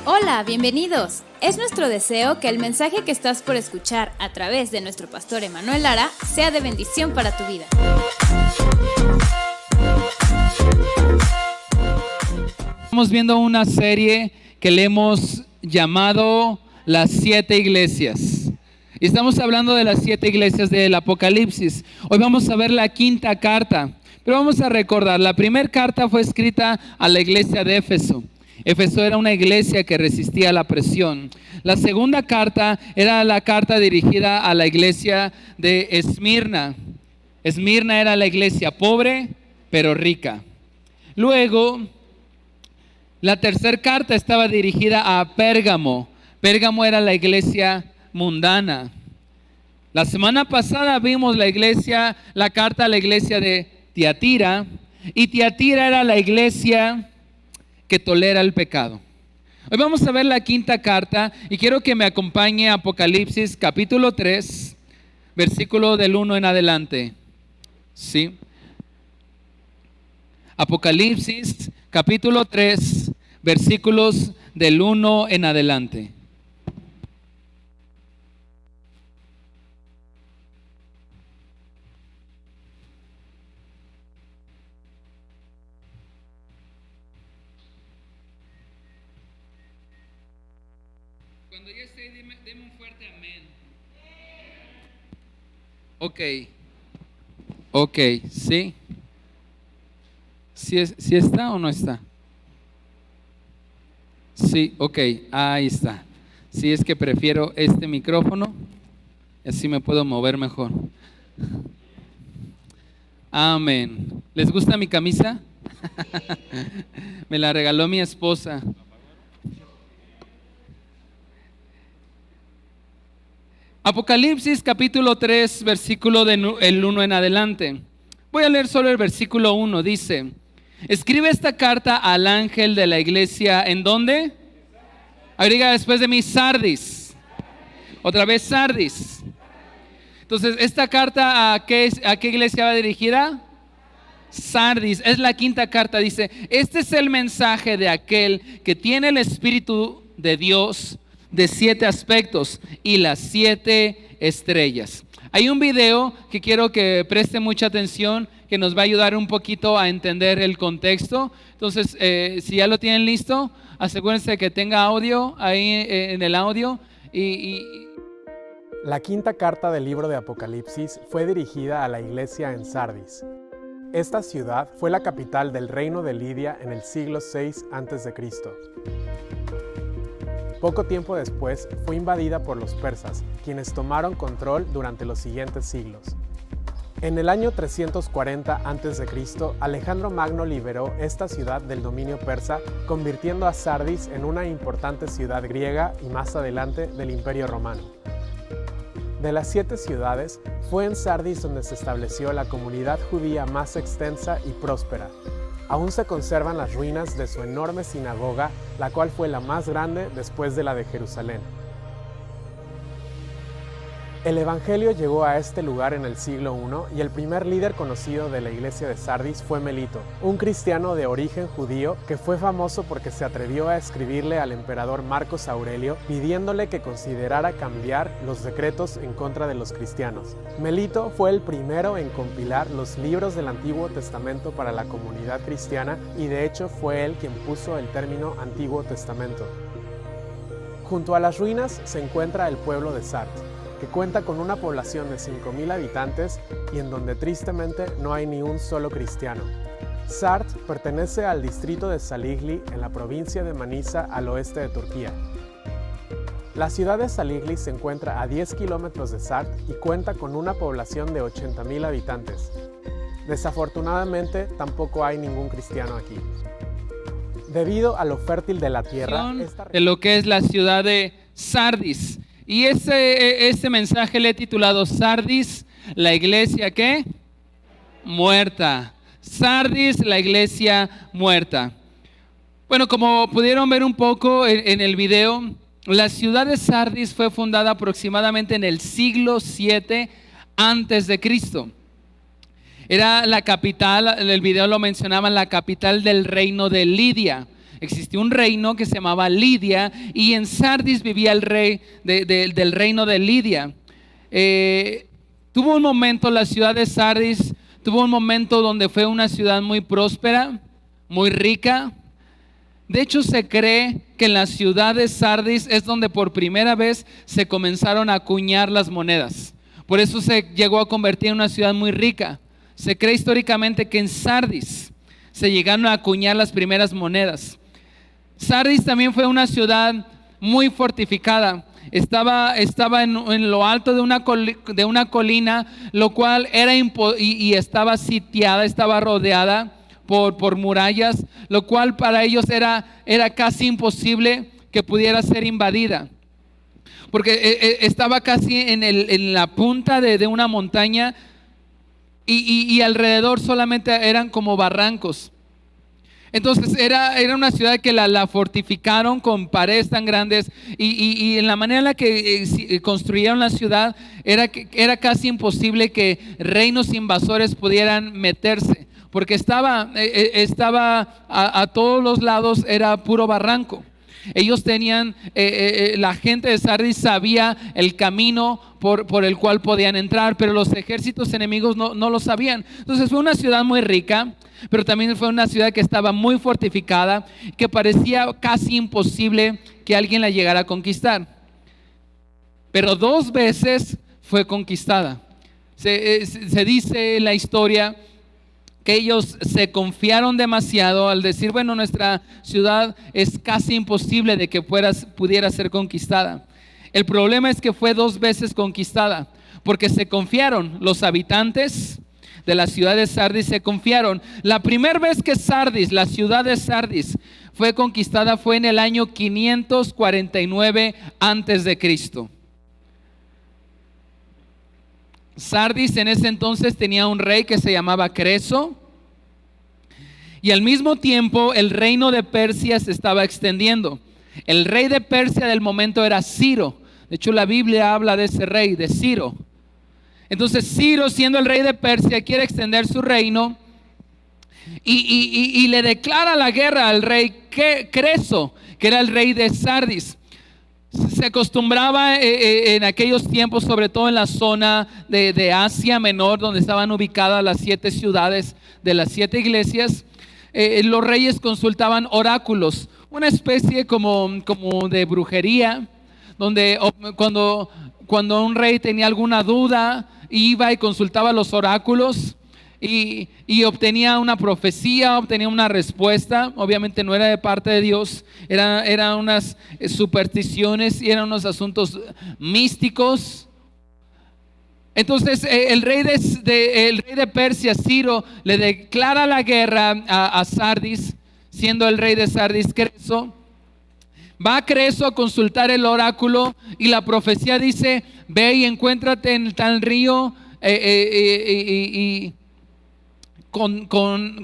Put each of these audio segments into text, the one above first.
Hola, bienvenidos. Es nuestro deseo que el mensaje que estás por escuchar a través de nuestro pastor Emanuel Lara sea de bendición para tu vida. Estamos viendo una serie que le hemos llamado Las 7 Iglesias. Y estamos hablando de las 7 iglesias del Apocalipsis. Hoy vamos a ver la quinta carta. Pero vamos a recordar, la primera carta fue escrita a la iglesia de Éfeso. Éfeso era una iglesia que resistía la presión. La segunda carta era la carta dirigida a la iglesia de Esmirna. Esmirna era la iglesia pobre, pero rica. Luego, la tercera carta estaba dirigida a Pérgamo. Pérgamo era la iglesia mundana. La semana pasada vimos la carta a la iglesia de Tiatira. Y Tiatira era la iglesia que tolera el pecado. Hoy vamos a ver la quinta carta y quiero que me acompañe a Apocalipsis capítulo 3, versículo del 1 en adelante. ¿Sí? Apocalipsis capítulo 3, versículos del 1 en adelante. Cuando yo esté, deme un fuerte amén. Ok, ¿sí? ¿Sí está o no está? Sí, ok, ahí está. Sí, es que prefiero este micrófono, así me puedo mover mejor. Amén. ¿Les gusta mi camisa? Me la regaló mi esposa. Apocalipsis capítulo 3, versículo del 1 en adelante. Voy a leer solo el versículo 1. Dice: escribe esta carta al ángel de la iglesia, ¿en dónde? Agrega después de mí, Sardis. Otra vez, Sardis. Entonces, ¿esta carta a qué iglesia va dirigida? Sardis. Es la quinta carta. Dice: este es el mensaje de aquel que tiene el Espíritu de Dios de 7 aspectos y las 7 estrellas. Hay un video que quiero que preste mucha atención, que nos va a ayudar un poquito a entender el contexto. Entonces, si ya lo tienen listo, asegúrense que tenga audio ahí en el audio. La quinta carta del libro de Apocalipsis fue dirigida a la iglesia en Sardis. Esta ciudad fue la capital del reino de Lidia en el siglo VI a.C. Poco tiempo después fue invadida por los persas, quienes tomaron control durante los siguientes siglos. En el año 340 a.C., Alejandro Magno liberó esta ciudad del dominio persa, convirtiendo a Sardis en una importante ciudad griega y más adelante del Imperio Romano. De las 7 ciudades, fue en Sardis donde se estableció la comunidad judía más extensa y próspera. Aún se conservan las ruinas de su enorme sinagoga, la cual fue la más grande después de la de Jerusalén. El Evangelio llegó a este lugar en el siglo I y el primer líder conocido de la iglesia de Sardis fue Melito, un cristiano de origen judío que fue famoso porque se atrevió a escribirle al emperador Marcos Aurelio pidiéndole que considerara cambiar los decretos en contra de los cristianos. Melito fue el primero en compilar los libros del Antiguo Testamento para la comunidad cristiana y de hecho fue él quien puso el término Antiguo Testamento. Junto a las ruinas se encuentra el pueblo de Sart, que cuenta con una población de 5,000 habitantes y en donde tristemente no hay ni un solo cristiano. Sart pertenece al distrito de Saligli en la provincia de Manisa al oeste de Turquía. La ciudad de Saligli se encuentra a 10 kilómetros de Sart y cuenta con una población de 80,000 habitantes. Desafortunadamente tampoco hay ningún cristiano aquí. Debido a lo fértil de la tierra, de lo que es la ciudad de Sardis. Y ese mensaje le he titulado Sardis, la iglesia ¿qué? Muerta. Sardis, la iglesia muerta. Bueno, como pudieron ver un poco en el video, la ciudad de Sardis fue fundada aproximadamente en el siglo VII antes de Cristo. Era la capital, en el video lo mencionaban, la capital del reino de Lidia. existió un reino que se llamaba Lidia, y en Sardis vivía el rey del reino de Lidia. Tuvo un momento, la ciudad de Sardis tuvo un momento donde fue una ciudad muy próspera, muy rica. De hecho, se cree que en la ciudad de Sardis es donde por primera vez se comenzaron a acuñar las monedas. Por eso se llegó a convertir en una ciudad muy rica. Se cree históricamente que en Sardis se llegaron a acuñar las primeras monedas. Sardis también fue una ciudad muy fortificada. Estaba en lo alto de una colina, lo cual era y estaba sitiada, estaba rodeada por murallas, lo cual para ellos era casi imposible que pudiera ser invadida, porque estaba casi en la punta de una montaña, y alrededor solamente eran como barrancos. Entonces era una ciudad que la fortificaron con paredes tan grandes, y en la manera en la que construyeron la ciudad era casi imposible que reinos invasores pudieran meterse, porque estaba a todos los lados, era puro barranco. Ellos tenían, la gente de Sardis sabía el camino por el cual podían entrar, pero los ejércitos enemigos no lo sabían. Entonces fue una ciudad muy rica, pero también fue una ciudad que estaba muy fortificada, que parecía casi imposible que alguien la llegara a conquistar. Pero 2 veces fue conquistada. Se dice en la historia que ellos se confiaron demasiado al decir, bueno, nuestra ciudad es casi imposible de que pudiera ser conquistada. El problema es que fue 2 veces conquistada, porque se confiaron. Los habitantes de la ciudad de Sardis se confiaron. La primera vez que Sardis, la ciudad de Sardis, fue conquistada fue en el año 549 antes de Cristo. Sardis en ese entonces tenía un rey que se llamaba Creso, y al mismo tiempo el reino de Persia se estaba extendiendo. El rey de Persia del momento era Ciro. De hecho, la Biblia habla de ese rey, de Ciro. Entonces Ciro, siendo el rey de Persia, quiere extender su reino y le declara la guerra al rey Creso, que era el rey de Sardis. Se acostumbraba en aquellos tiempos, sobre todo en la zona de Asia Menor, donde estaban ubicadas las 7 ciudades de las 7 iglesias. Los reyes consultaban oráculos, una especie como de brujería, donde cuando un rey tenía alguna duda, iba y consultaba los oráculos y obtenía una profecía, obtenía una respuesta. Obviamente no era de parte de Dios, eran unas supersticiones y eran unos asuntos místicos. Entonces el rey de Persia, Ciro, le declara la guerra a Sardis, siendo el rey de Sardis Creso. Va Creso a consultar el oráculo, y la profecía dice: ve y encuéntrate en tal río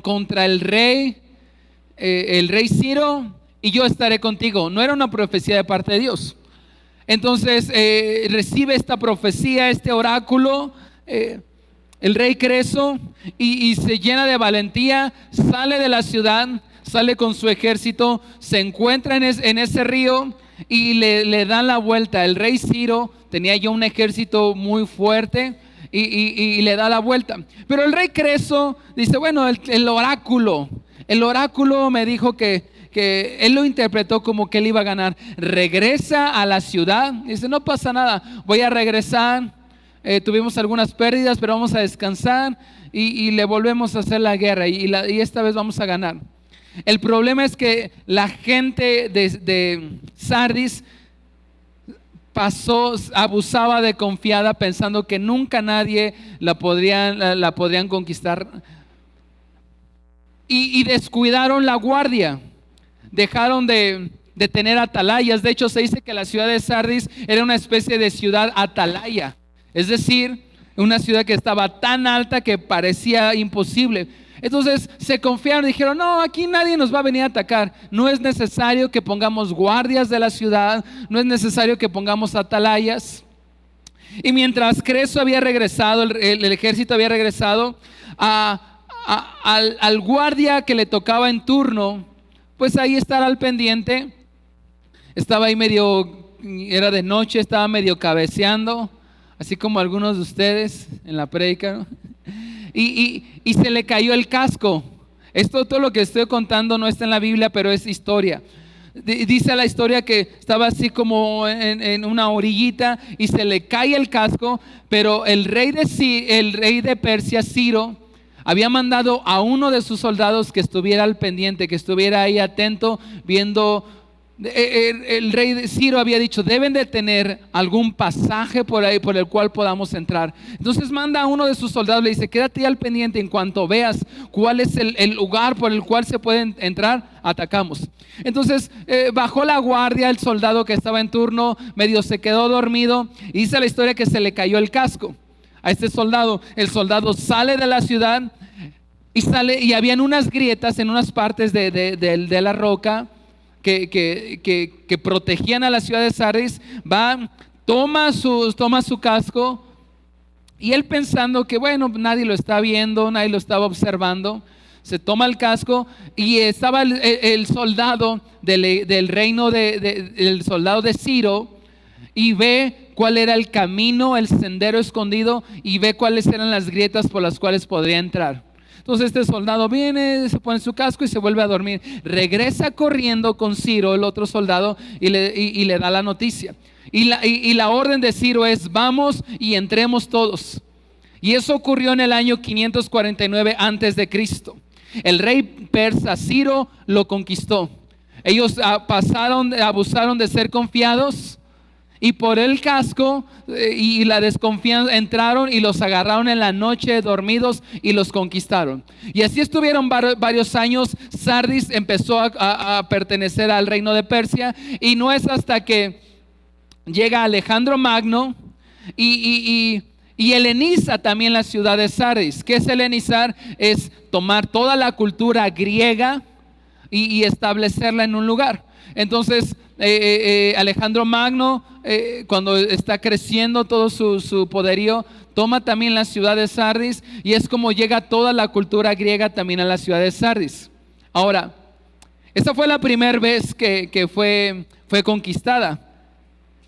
contra el rey Ciro, y yo estaré contigo. No era una profecía de parte de Dios. Entonces recibe esta profecía, este oráculo, el rey Creso, y se llena de valentía, sale de la ciudad, sale con su ejército, se encuentra en ese río y le dan la vuelta. El rey Ciro tenía ya un ejército muy fuerte y le da la vuelta. Pero el rey Creso dice: bueno, el oráculo me dijo que él lo interpretó como que él iba a ganar. Regresa a la ciudad, dice: no pasa nada, voy a regresar, tuvimos algunas pérdidas, pero vamos a descansar y le volvemos a hacer la guerra, y esta vez vamos a ganar. El problema es que la gente de Sardis abusaba de confiada, pensando que nunca nadie la podrían conquistar, y descuidaron la guardia. Dejaron de tener atalayas. De hecho, se dice que la ciudad de Sardis era una especie de ciudad atalaya, es decir, una ciudad que estaba tan alta que parecía imposible. Entonces se confiaron, dijeron: no, aquí nadie nos va a venir a atacar, no es necesario que pongamos guardias de la ciudad, no es necesario que pongamos atalayas. Y mientras Creso había regresado, el ejército había regresado, al guardia que le tocaba en turno, pues ahí estar al pendiente. Estaba ahí era de noche, estaba medio cabeceando, así como algunos de ustedes en la prédica, ¿no? Y se le cayó el casco. Todo lo que estoy contando no está en la Biblia, pero es historia. Dice la historia que estaba así como en una orillita y se le cae el casco, pero el rey de Persia, Ciro, había mandado a uno de sus soldados que estuviera al pendiente, que estuviera ahí atento, viendo. El rey de Ciro había dicho: deben de tener algún pasaje por ahí por el cual podamos entrar. Entonces manda a uno de sus soldados, le dice: quédate al pendiente, en cuanto veas cuál es el lugar por el cual se pueden entrar, atacamos. Entonces bajó la guardia, el soldado que estaba en turno medio se quedó dormido, y dice la historia que se le cayó el casco a este soldado. El soldado sale de la ciudad y habían unas grietas en unas partes de la roca que protegían a la ciudad de Sardis. Toma su casco, y él, pensando que bueno, nadie lo está viendo, nadie lo estaba observando, se toma el casco, y estaba el soldado del reino el soldado de Ciro, y ve cuál era el camino, el sendero escondido, y ve cuáles eran las grietas por las cuales podría entrar. Entonces este soldado viene, se pone su casco y se vuelve a dormir. Regresa corriendo con Ciro, el otro soldado, y le da la noticia. Y la orden de Ciro es: vamos y entremos todos. Y eso ocurrió en el año 549 antes de Cristo. El rey persa Ciro lo conquistó. Ellos abusaron de ser confiados, y por el casco y la desconfianza entraron y los agarraron en la noche dormidos y los conquistaron. Y así estuvieron varios años. Sardis empezó a pertenecer al reino de Persia, y no es hasta que llega Alejandro Magno y heleniza también la ciudad de Sardis. ¿Qué es helenizar? Es tomar toda la cultura griega y establecerla en un lugar. Entonces Alejandro Magno, cuando está creciendo todo su poderío, toma también la ciudad de Sardis, y es como llega toda la cultura griega también a la ciudad de Sardis. Ahora, esta fue la primera vez que fue conquistada,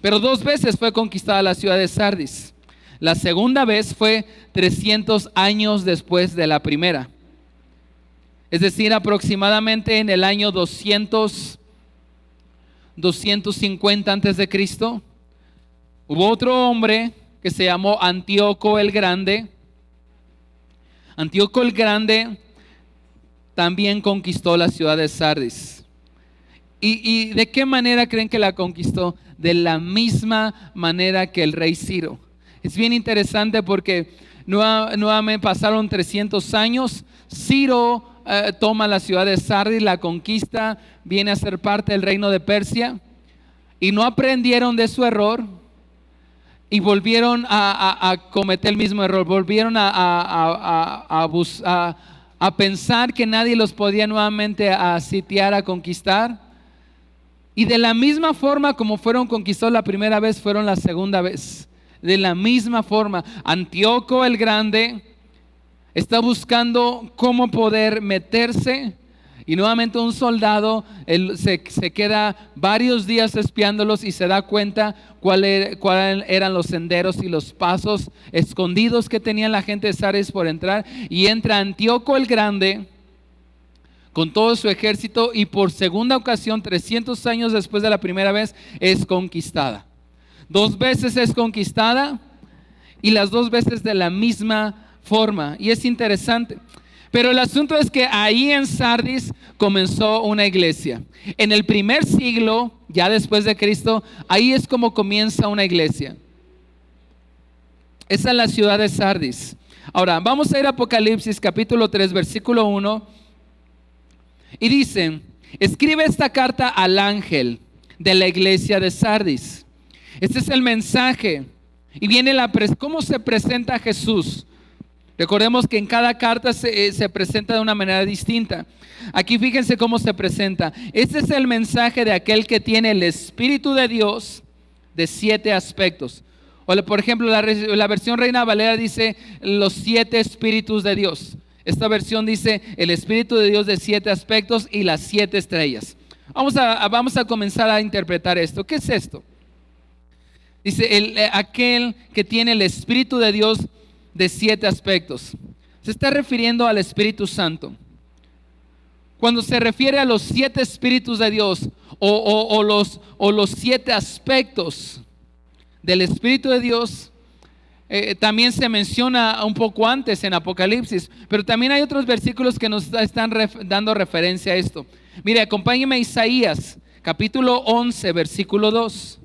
pero 2 veces fue conquistada la ciudad de Sardis. La segunda vez fue 300 años después de la primera, es decir, aproximadamente en el año 250 antes de Cristo. Hubo otro hombre que se llamó Antíoco el Grande. Antíoco el Grande también conquistó la ciudad de Sardis. ¿Y de qué manera creen que la conquistó? De la misma manera que el rey Ciro. Es bien interesante porque nuevamente pasaron 300 años. Ciro toma la ciudad de Sardis, la conquista, viene a ser parte del reino de Persia, y no aprendieron de su error y volvieron a cometer el mismo error. Volvieron a pensar que nadie los podía nuevamente a sitiar, a conquistar, y de la misma forma como fueron conquistados la primera vez, fueron la segunda vez. De la misma forma, Antíoco el Grande está buscando cómo poder meterse, y nuevamente un soldado se queda varios días espiándolos y se da cuenta cuáles eran los senderos y los pasos escondidos que tenía la gente de Sardis por entrar, y entra Antíoco el Grande con todo su ejército, y por segunda ocasión, 300 años después de la primera vez, es conquistada. 2 veces es conquistada, y las 2 veces de la misma forma. Y es interesante, pero el asunto es que ahí en Sardis comenzó una iglesia. En el primer siglo, ya después de Cristo, ahí es como comienza una iglesia. Esa es la ciudad de Sardis. Ahora vamos a ir a Apocalipsis capítulo 3 versículo 1, y dice: escribe esta carta al ángel de la iglesia de Sardis. Este es el mensaje, y viene cómo se presenta Jesús. Recordemos que en cada carta se presenta de una manera distinta. Aquí fíjense cómo se presenta. Este es el mensaje de aquel que tiene el Espíritu de Dios de 7 aspectos. O por ejemplo, la versión Reina Valera dice los 7 espíritus de Dios. Esta versión dice el Espíritu de Dios de 7 aspectos y las 7 estrellas. Vamos a comenzar a interpretar esto. ¿Qué es esto? Dice aquel que tiene el Espíritu de Dios de 7 aspectos. Se está refiriendo al Espíritu Santo. Cuando se refiere a los 7 espíritus de Dios o los 7 aspectos del Espíritu de Dios, también se menciona un poco antes en Apocalipsis, pero también hay otros versículos que nos están dando referencia a esto. Mire, acompáñeme a Isaías, capítulo 11, versículo 2.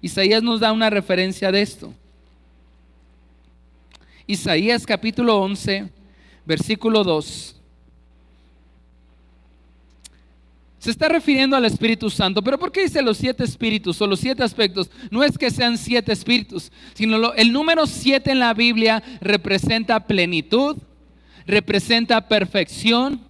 Isaías nos da una referencia de esto. Isaías capítulo 11, versículo 2. Se está refiriendo al Espíritu Santo, pero ¿por qué dice los 7 espíritus o los 7 aspectos? No es que sean 7 espíritus, sino el número 7 en la Biblia representa plenitud, representa perfección.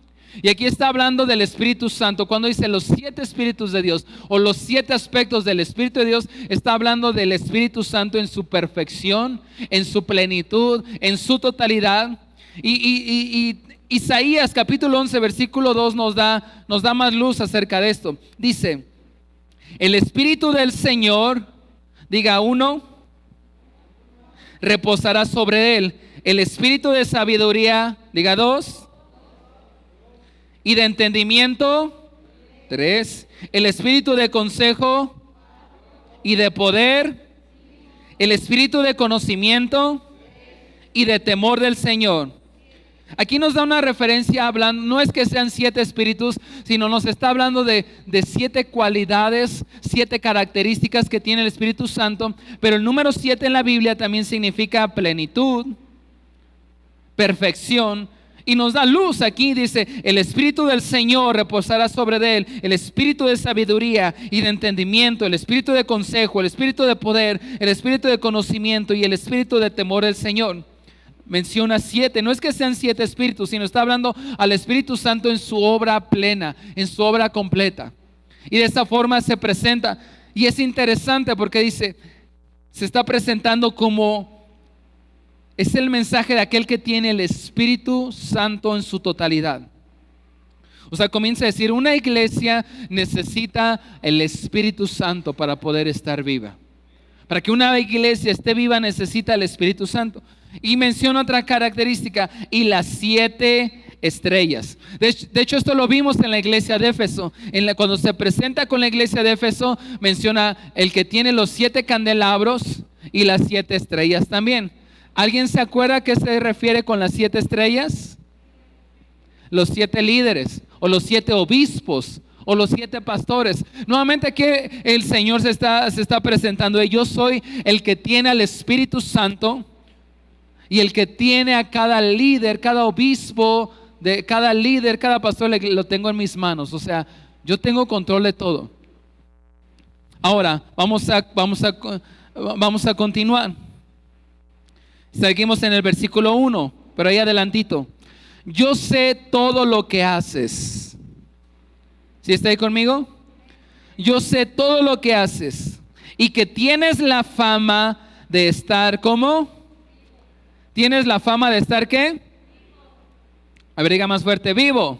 Y aquí está hablando del Espíritu Santo. Cuando dice los 7 espíritus de Dios o los 7 aspectos del Espíritu de Dios, está hablando del Espíritu Santo en su perfección, en su plenitud, en su totalidad. Y Isaías capítulo 11 versículo 2 nos da más luz acerca de esto. Dice, el Espíritu del Señor, diga 1, reposará sobre él. El Espíritu de sabiduría, diga 2, y de entendimiento, 3. El Espíritu de consejo y de poder, el Espíritu de conocimiento y de temor del Señor. Aquí nos da una referencia hablando, no es que sean 7 espíritus, sino nos está hablando de 7 cualidades, 7 características que tiene el Espíritu Santo. Pero el número 7 en la Biblia también significa plenitud, perfección. Y nos da luz aquí, dice, el Espíritu del Señor reposará sobre él, el Espíritu de sabiduría y de entendimiento, el Espíritu de consejo, el Espíritu de poder, el Espíritu de conocimiento y el Espíritu de temor del Señor. Menciona 7, no es que sean 7 espíritus, sino está hablando al Espíritu Santo en su obra plena, en su obra completa. Y de esta forma se presenta, y es interesante porque dice, se está presentando como es el mensaje de aquel que tiene el Espíritu Santo en su totalidad. O sea, comienza a decir, una iglesia necesita el Espíritu Santo para poder estar viva. Para que una iglesia esté viva necesita el Espíritu Santo. Y menciona otra característica, y las 7 estrellas. De hecho, esto lo vimos en la iglesia de Éfeso. Cuando se presenta con la iglesia de Éfeso, menciona el que tiene los 7 candelabros y las 7 estrellas también. ¿Alguien se acuerda a qué se refiere con las 7 estrellas? Los 7 líderes, o los 7 obispos, o los 7 pastores. Nuevamente aquí el Señor se está presentando. Yo soy el que tiene al Espíritu Santo y el que tiene a cada líder, cada obispo, cada líder, cada pastor, lo tengo en mis manos. O sea, yo tengo control de todo. Ahora, vamos a continuar. Seguimos en el versículo 1, pero ahí adelantito. Yo sé todo lo que haces. ¿Sí está ahí conmigo? Yo sé todo lo que haces y que tienes la fama de estar, ¿cómo? ¿Tienes la fama de estar qué? A ver, diga más fuerte, vivo.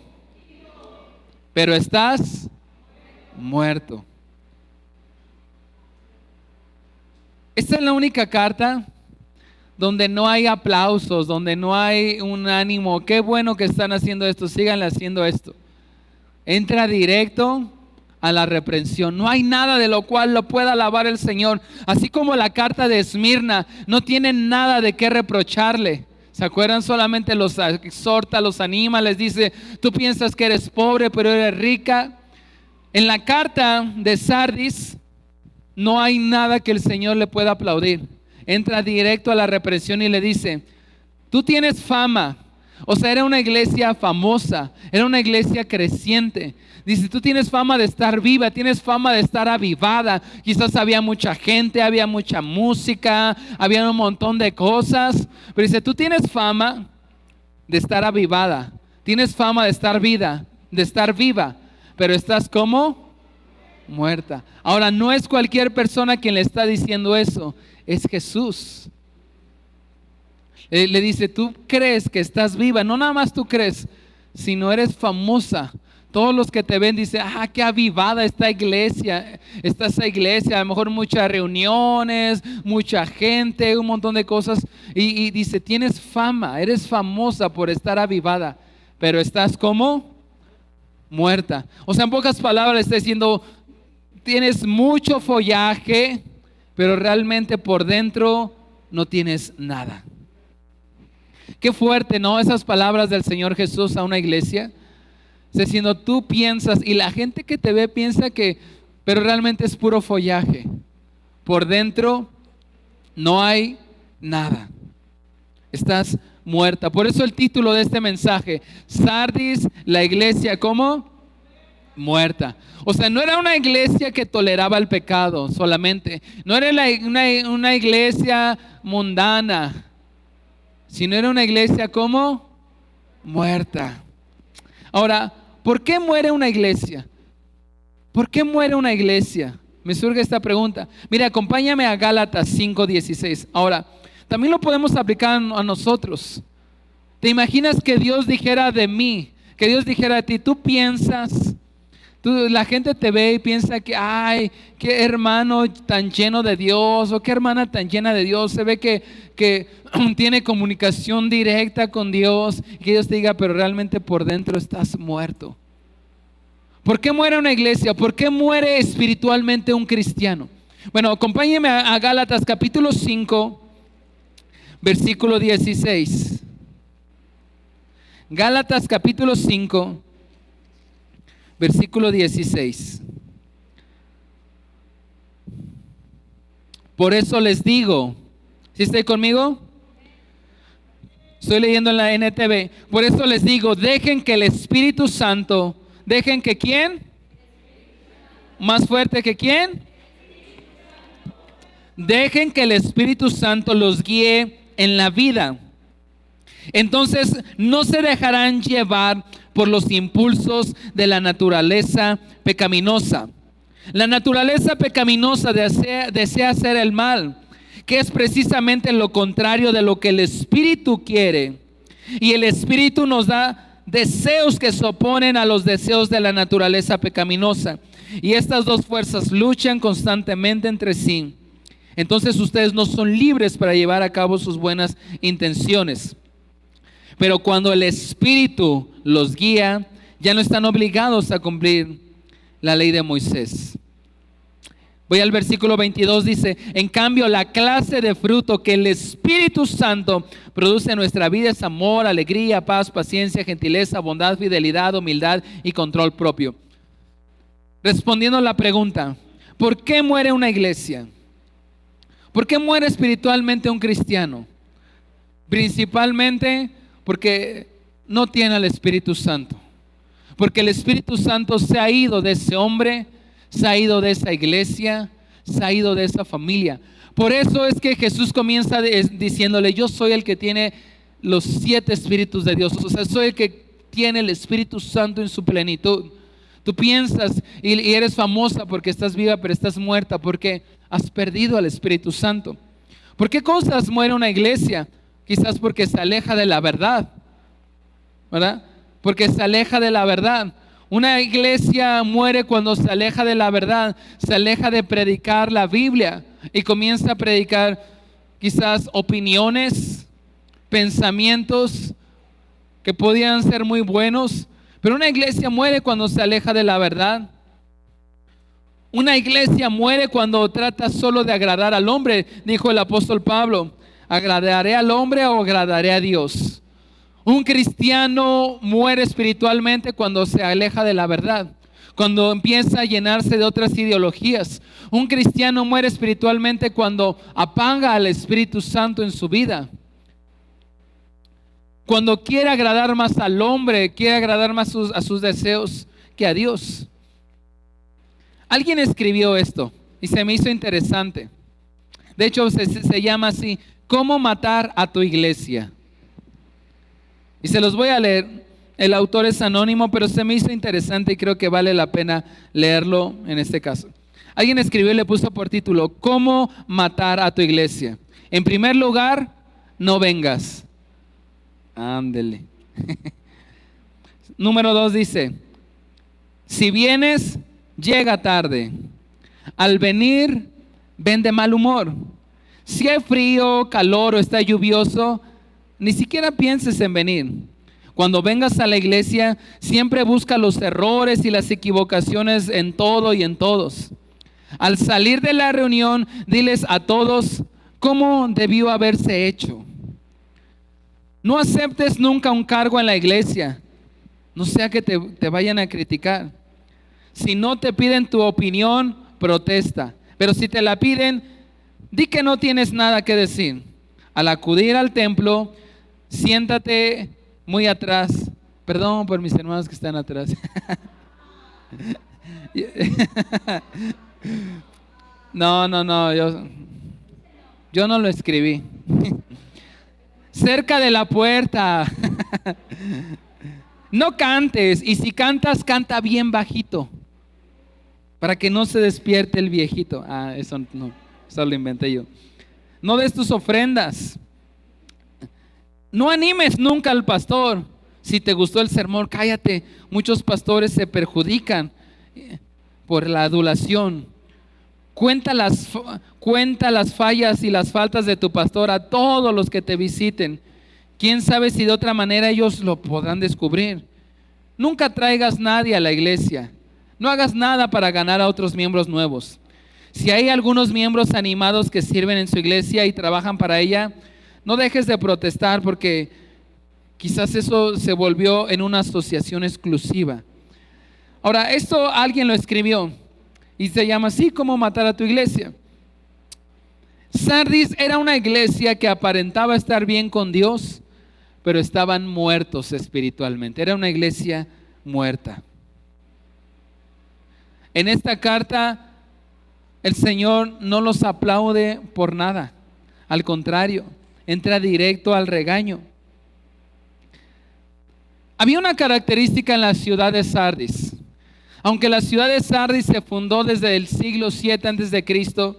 Pero estás muerto. Esta es la única carta donde no hay aplausos, donde no hay un ánimo. Qué bueno que están haciendo esto, síganle haciendo esto. Entra directo a la reprensión. No hay nada de lo cual lo pueda alabar el Señor. Así como la carta de Esmirna, no tienen nada de qué reprocharle. ¿Se acuerdan? Solamente los exhorta, los anima, les dice, tú piensas que eres pobre, pero eres rica. En la carta de Sardis no hay nada que el Señor le pueda aplaudir. Entra directo a la reprensión y le dice, tú tienes fama. O sea, era una iglesia famosa, era una iglesia creciente. Dice, tú tienes fama de estar viva, tienes fama de estar avivada. Quizás había mucha gente, había mucha música, había un montón de cosas. Pero dice, tú tienes fama de estar avivada, tienes fama de estar viva, pero estás como muerta. Ahora, no es cualquier persona quien le está diciendo eso, es Jesús. Le dice, tú crees que estás viva, no nada más tú crees, sino eres famosa. Todos los que te ven dicen, qué avivada esta iglesia, está esa iglesia, a lo mejor muchas reuniones, mucha gente, un montón de cosas. Y dice, tienes fama, eres famosa por estar avivada, pero estás como muerta. O sea, en pocas palabras está diciendo, tienes mucho follaje, pero realmente por dentro no tienes nada. Qué fuerte, ¿no? Esas palabras del Señor Jesús a una iglesia. Diciendo, tú piensas, y la gente que te ve piensa que, pero realmente es puro follaje. Por dentro no hay nada. Estás muerta. Por eso el título de este mensaje, Sardis, la iglesia, ¿cómo? Muerta. O sea, no era una iglesia que toleraba el pecado solamente. No era una iglesia mundana, sino era una iglesia ¿cómo? Muerta. Ahora, ¿por qué muere una iglesia? ¿Por qué muere una iglesia? Me surge esta pregunta. Mira, acompáñame a Gálatas 5:16. Ahora, también lo podemos aplicar a nosotros. ¿Te imaginas que Dios dijera de mí? Que Dios dijera de ti, tú piensas, la gente te ve y piensa que, ay, qué hermano tan lleno de Dios, o qué hermana tan llena de Dios, se ve que tiene comunicación directa con Dios, y que Dios te diga, pero realmente por dentro estás muerto. ¿Por qué muere una iglesia? ¿Por qué muere espiritualmente un cristiano? Bueno, acompáñenme a Gálatas capítulo 5, versículo 16. Gálatas capítulo 5, versículo 16. Por eso les digo, ¿sí estoy conmigo? Estoy leyendo en la NTV. Por eso les digo, dejen que el Espíritu Santo, dejen que ¿quién? Más fuerte que ¿quién? Dejen que el Espíritu Santo los guíe en la vida. Entonces no se dejarán llevar por los impulsos de la naturaleza pecaminosa. La naturaleza pecaminosa desea hacer el mal, que es precisamente lo contrario de lo que el Espíritu quiere. Y el Espíritu nos da deseos que se oponen a los deseos de la naturaleza pecaminosa. Y estas dos fuerzas luchan constantemente entre sí. Entonces ustedes no son libres para llevar a cabo sus buenas intenciones. Pero cuando el Espíritu los guía, ya no están obligados a cumplir la ley de Moisés. Voy al versículo 22, dice, en cambio la clase de fruto que el Espíritu Santo produce en nuestra vida es amor, alegría, paz, paciencia, gentileza, bondad, fidelidad, humildad y control propio. Respondiendo a la pregunta, ¿por qué muere una iglesia? ¿Por qué muere espiritualmente un cristiano? Principalmente porque no tiene al Espíritu Santo. Porque el Espíritu Santo se ha ido de ese hombre, se ha ido de esa iglesia, se ha ido de esa familia. Por eso es que Jesús comienza diciéndole, yo soy el que tiene los 7 espíritus de Dios. O sea, soy el que tiene el Espíritu Santo en su plenitud. Tú piensas y eres famosa porque estás viva, pero estás muerta porque has perdido al Espíritu Santo. ¿Por qué cosas muere una iglesia? Quizás porque se aleja de la verdad, ¿verdad? Porque se aleja de la verdad. Una iglesia muere cuando se aleja de la verdad, se aleja de predicar la Biblia y comienza a predicar quizás opiniones, pensamientos que podían ser muy buenos, pero una iglesia muere cuando se aleja de la verdad. Una iglesia muere cuando trata solo de agradar al hombre, dijo el apóstol Pablo. ¿Agradaré al hombre o agradaré a Dios? Un cristiano muere espiritualmente cuando se aleja de la verdad, cuando empieza a llenarse de otras ideologías. Un cristiano muere espiritualmente cuando apaga al Espíritu Santo en su vida. Cuando quiere agradar más al hombre, quiere agradar más a sus deseos que a Dios. Alguien escribió esto y se me hizo interesante. De hecho, se llama así, ¿cómo matar a tu iglesia? Y se los voy a leer. El autor es anónimo, pero se me hizo interesante y creo que vale la pena leerlo en este caso. Alguien escribió y le puso por título, ¿cómo matar a tu iglesia? En primer lugar, no vengas. Ándele. Número 2 dice, si vienes, llega tarde. Al venir, ven de mal humor. Si hay frío, calor o está lluvioso, ni siquiera pienses en venir. Cuando vengas a la iglesia, siempre busca los errores y las equivocaciones en todo y en todos. Al salir de la reunión, diles a todos cómo debió haberse hecho. No aceptes nunca un cargo en la iglesia, no sea que te vayan a criticar. Si no te piden tu opinión, protesta. Pero si te la piden, di que no tienes nada que decir. Al acudir al templo, siéntate muy atrás. Perdón por mis hermanos que están atrás. No, yo no lo escribí. Cerca de la puerta. No cantes, y si cantas, canta bien bajito, para que no se despierte el viejito. Eso no, eso lo inventé yo. No des tus ofrendas. No animes nunca al pastor. Si te gustó el sermón, cállate. Muchos pastores se perjudican por la adulación. Cuenta las fallas y las faltas de tu pastor a todos los que te visiten. ¿Quién sabe si de otra manera ellos lo podrán descubrir? Nunca traigas nadie a la iglesia. No hagas nada para ganar a otros miembros nuevos. Si hay algunos miembros animados que sirven en su iglesia y trabajan para ella, no dejes de protestar, porque quizás eso se volvió en una asociación exclusiva. Ahora, esto alguien lo escribió y se llama así: ¿Cómo matar a tu iglesia? Sardis era una iglesia que aparentaba estar bien con Dios, pero estaban muertos espiritualmente. Era una iglesia muerta. En esta carta, el Señor no los aplaude por nada. Al contrario, entra directo al regaño. Había una característica en la ciudad de Sardis. Aunque la ciudad de Sardis se fundó desde el siglo 7 a.C.,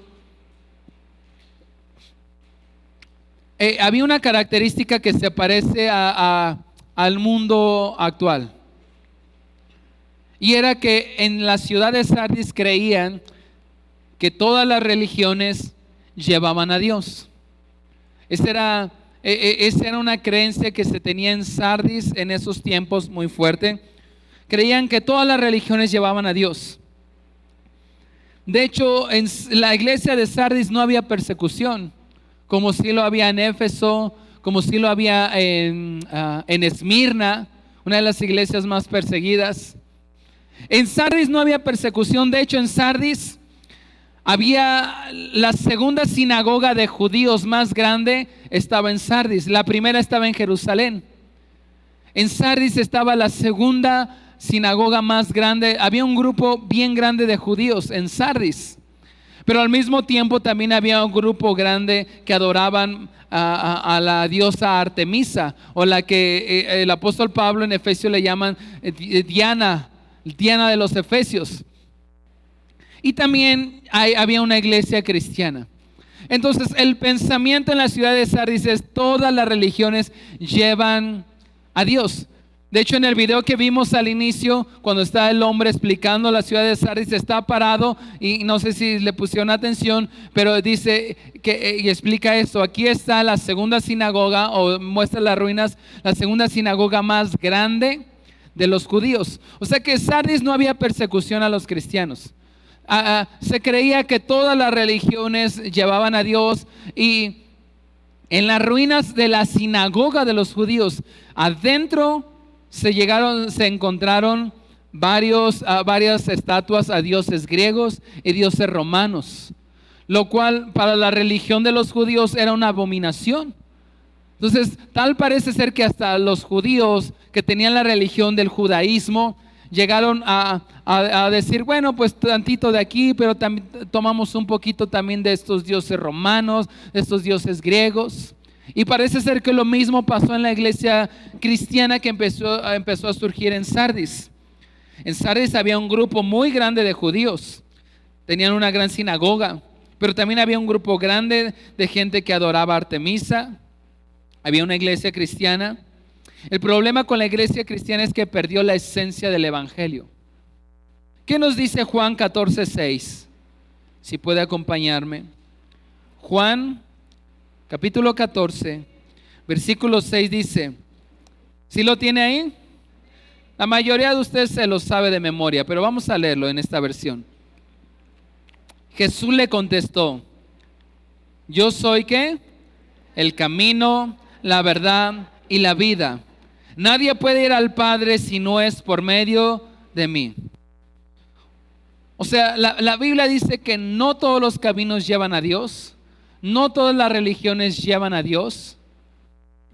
había una característica que se parece al mundo actual. Y era que en la ciudad de Sardis creían que todas las religiones llevaban a Dios. Esa era una creencia que se tenía en Sardis en esos tiempos muy fuerte. Creían que todas las religiones llevaban a Dios. De hecho, en la iglesia de Sardis no había persecución, como si lo había en Éfeso, como si lo había en Esmirna, una de las iglesias más perseguidas. En Sardis no había persecución. De hecho, en Sardis había la segunda sinagoga de judíos más grande, estaba en Sardis. La primera estaba en Jerusalén. En Sardis estaba la segunda sinagoga más grande. Había un grupo bien grande de judíos en Sardis, pero al mismo tiempo también había un grupo grande que adoraban a la diosa Artemisa, o la que el apóstol Pablo en Efesios le llaman Diana de los Efesios. Y también había una iglesia cristiana. Entonces el pensamiento en la ciudad de Sardis es: todas las religiones llevan a Dios. De hecho, en el video que vimos al inicio, cuando está el hombre explicando la ciudad de Sardis, está parado, y no sé si le pusieron atención, pero dice y explica esto: aquí está la segunda sinagoga, o muestra las ruinas, la segunda sinagoga más grande de los judíos. O sea que en Sardis no había persecución a los cristianos. Se creía que todas las religiones llevaban a Dios. Y en las ruinas de la sinagoga de los judíos, adentro se encontraron varias estatuas a dioses griegos y dioses romanos, lo cual para la religión de los judíos era una abominación. Entonces, tal parece ser que hasta los judíos que tenían la religión del judaísmo llegaron a decir: bueno, pues tantito de aquí, pero también tomamos un poquito también de estos dioses romanos, de estos dioses griegos. Y parece ser que lo mismo pasó en la iglesia cristiana que empezó a surgir en Sardis. En Sardis había un grupo muy grande de judíos, tenían una gran sinagoga, pero también había un grupo grande de gente que adoraba a Artemisa. Había una iglesia cristiana. El problema con la iglesia cristiana es que perdió la esencia del evangelio. ¿Qué nos dice Juan 14:6? Si puede acompañarme. Juan capítulo 14, versículo 6 dice, ¿sí lo tiene ahí? La mayoría de ustedes se lo sabe de memoria, pero vamos a leerlo en esta versión. Jesús le contestó, yo soy ¿qué? El camino, la verdad y la vida. Nadie puede ir al Padre si no es por medio de mí. O sea, la Biblia dice que no todos los caminos llevan a Dios, no todas las religiones llevan a Dios.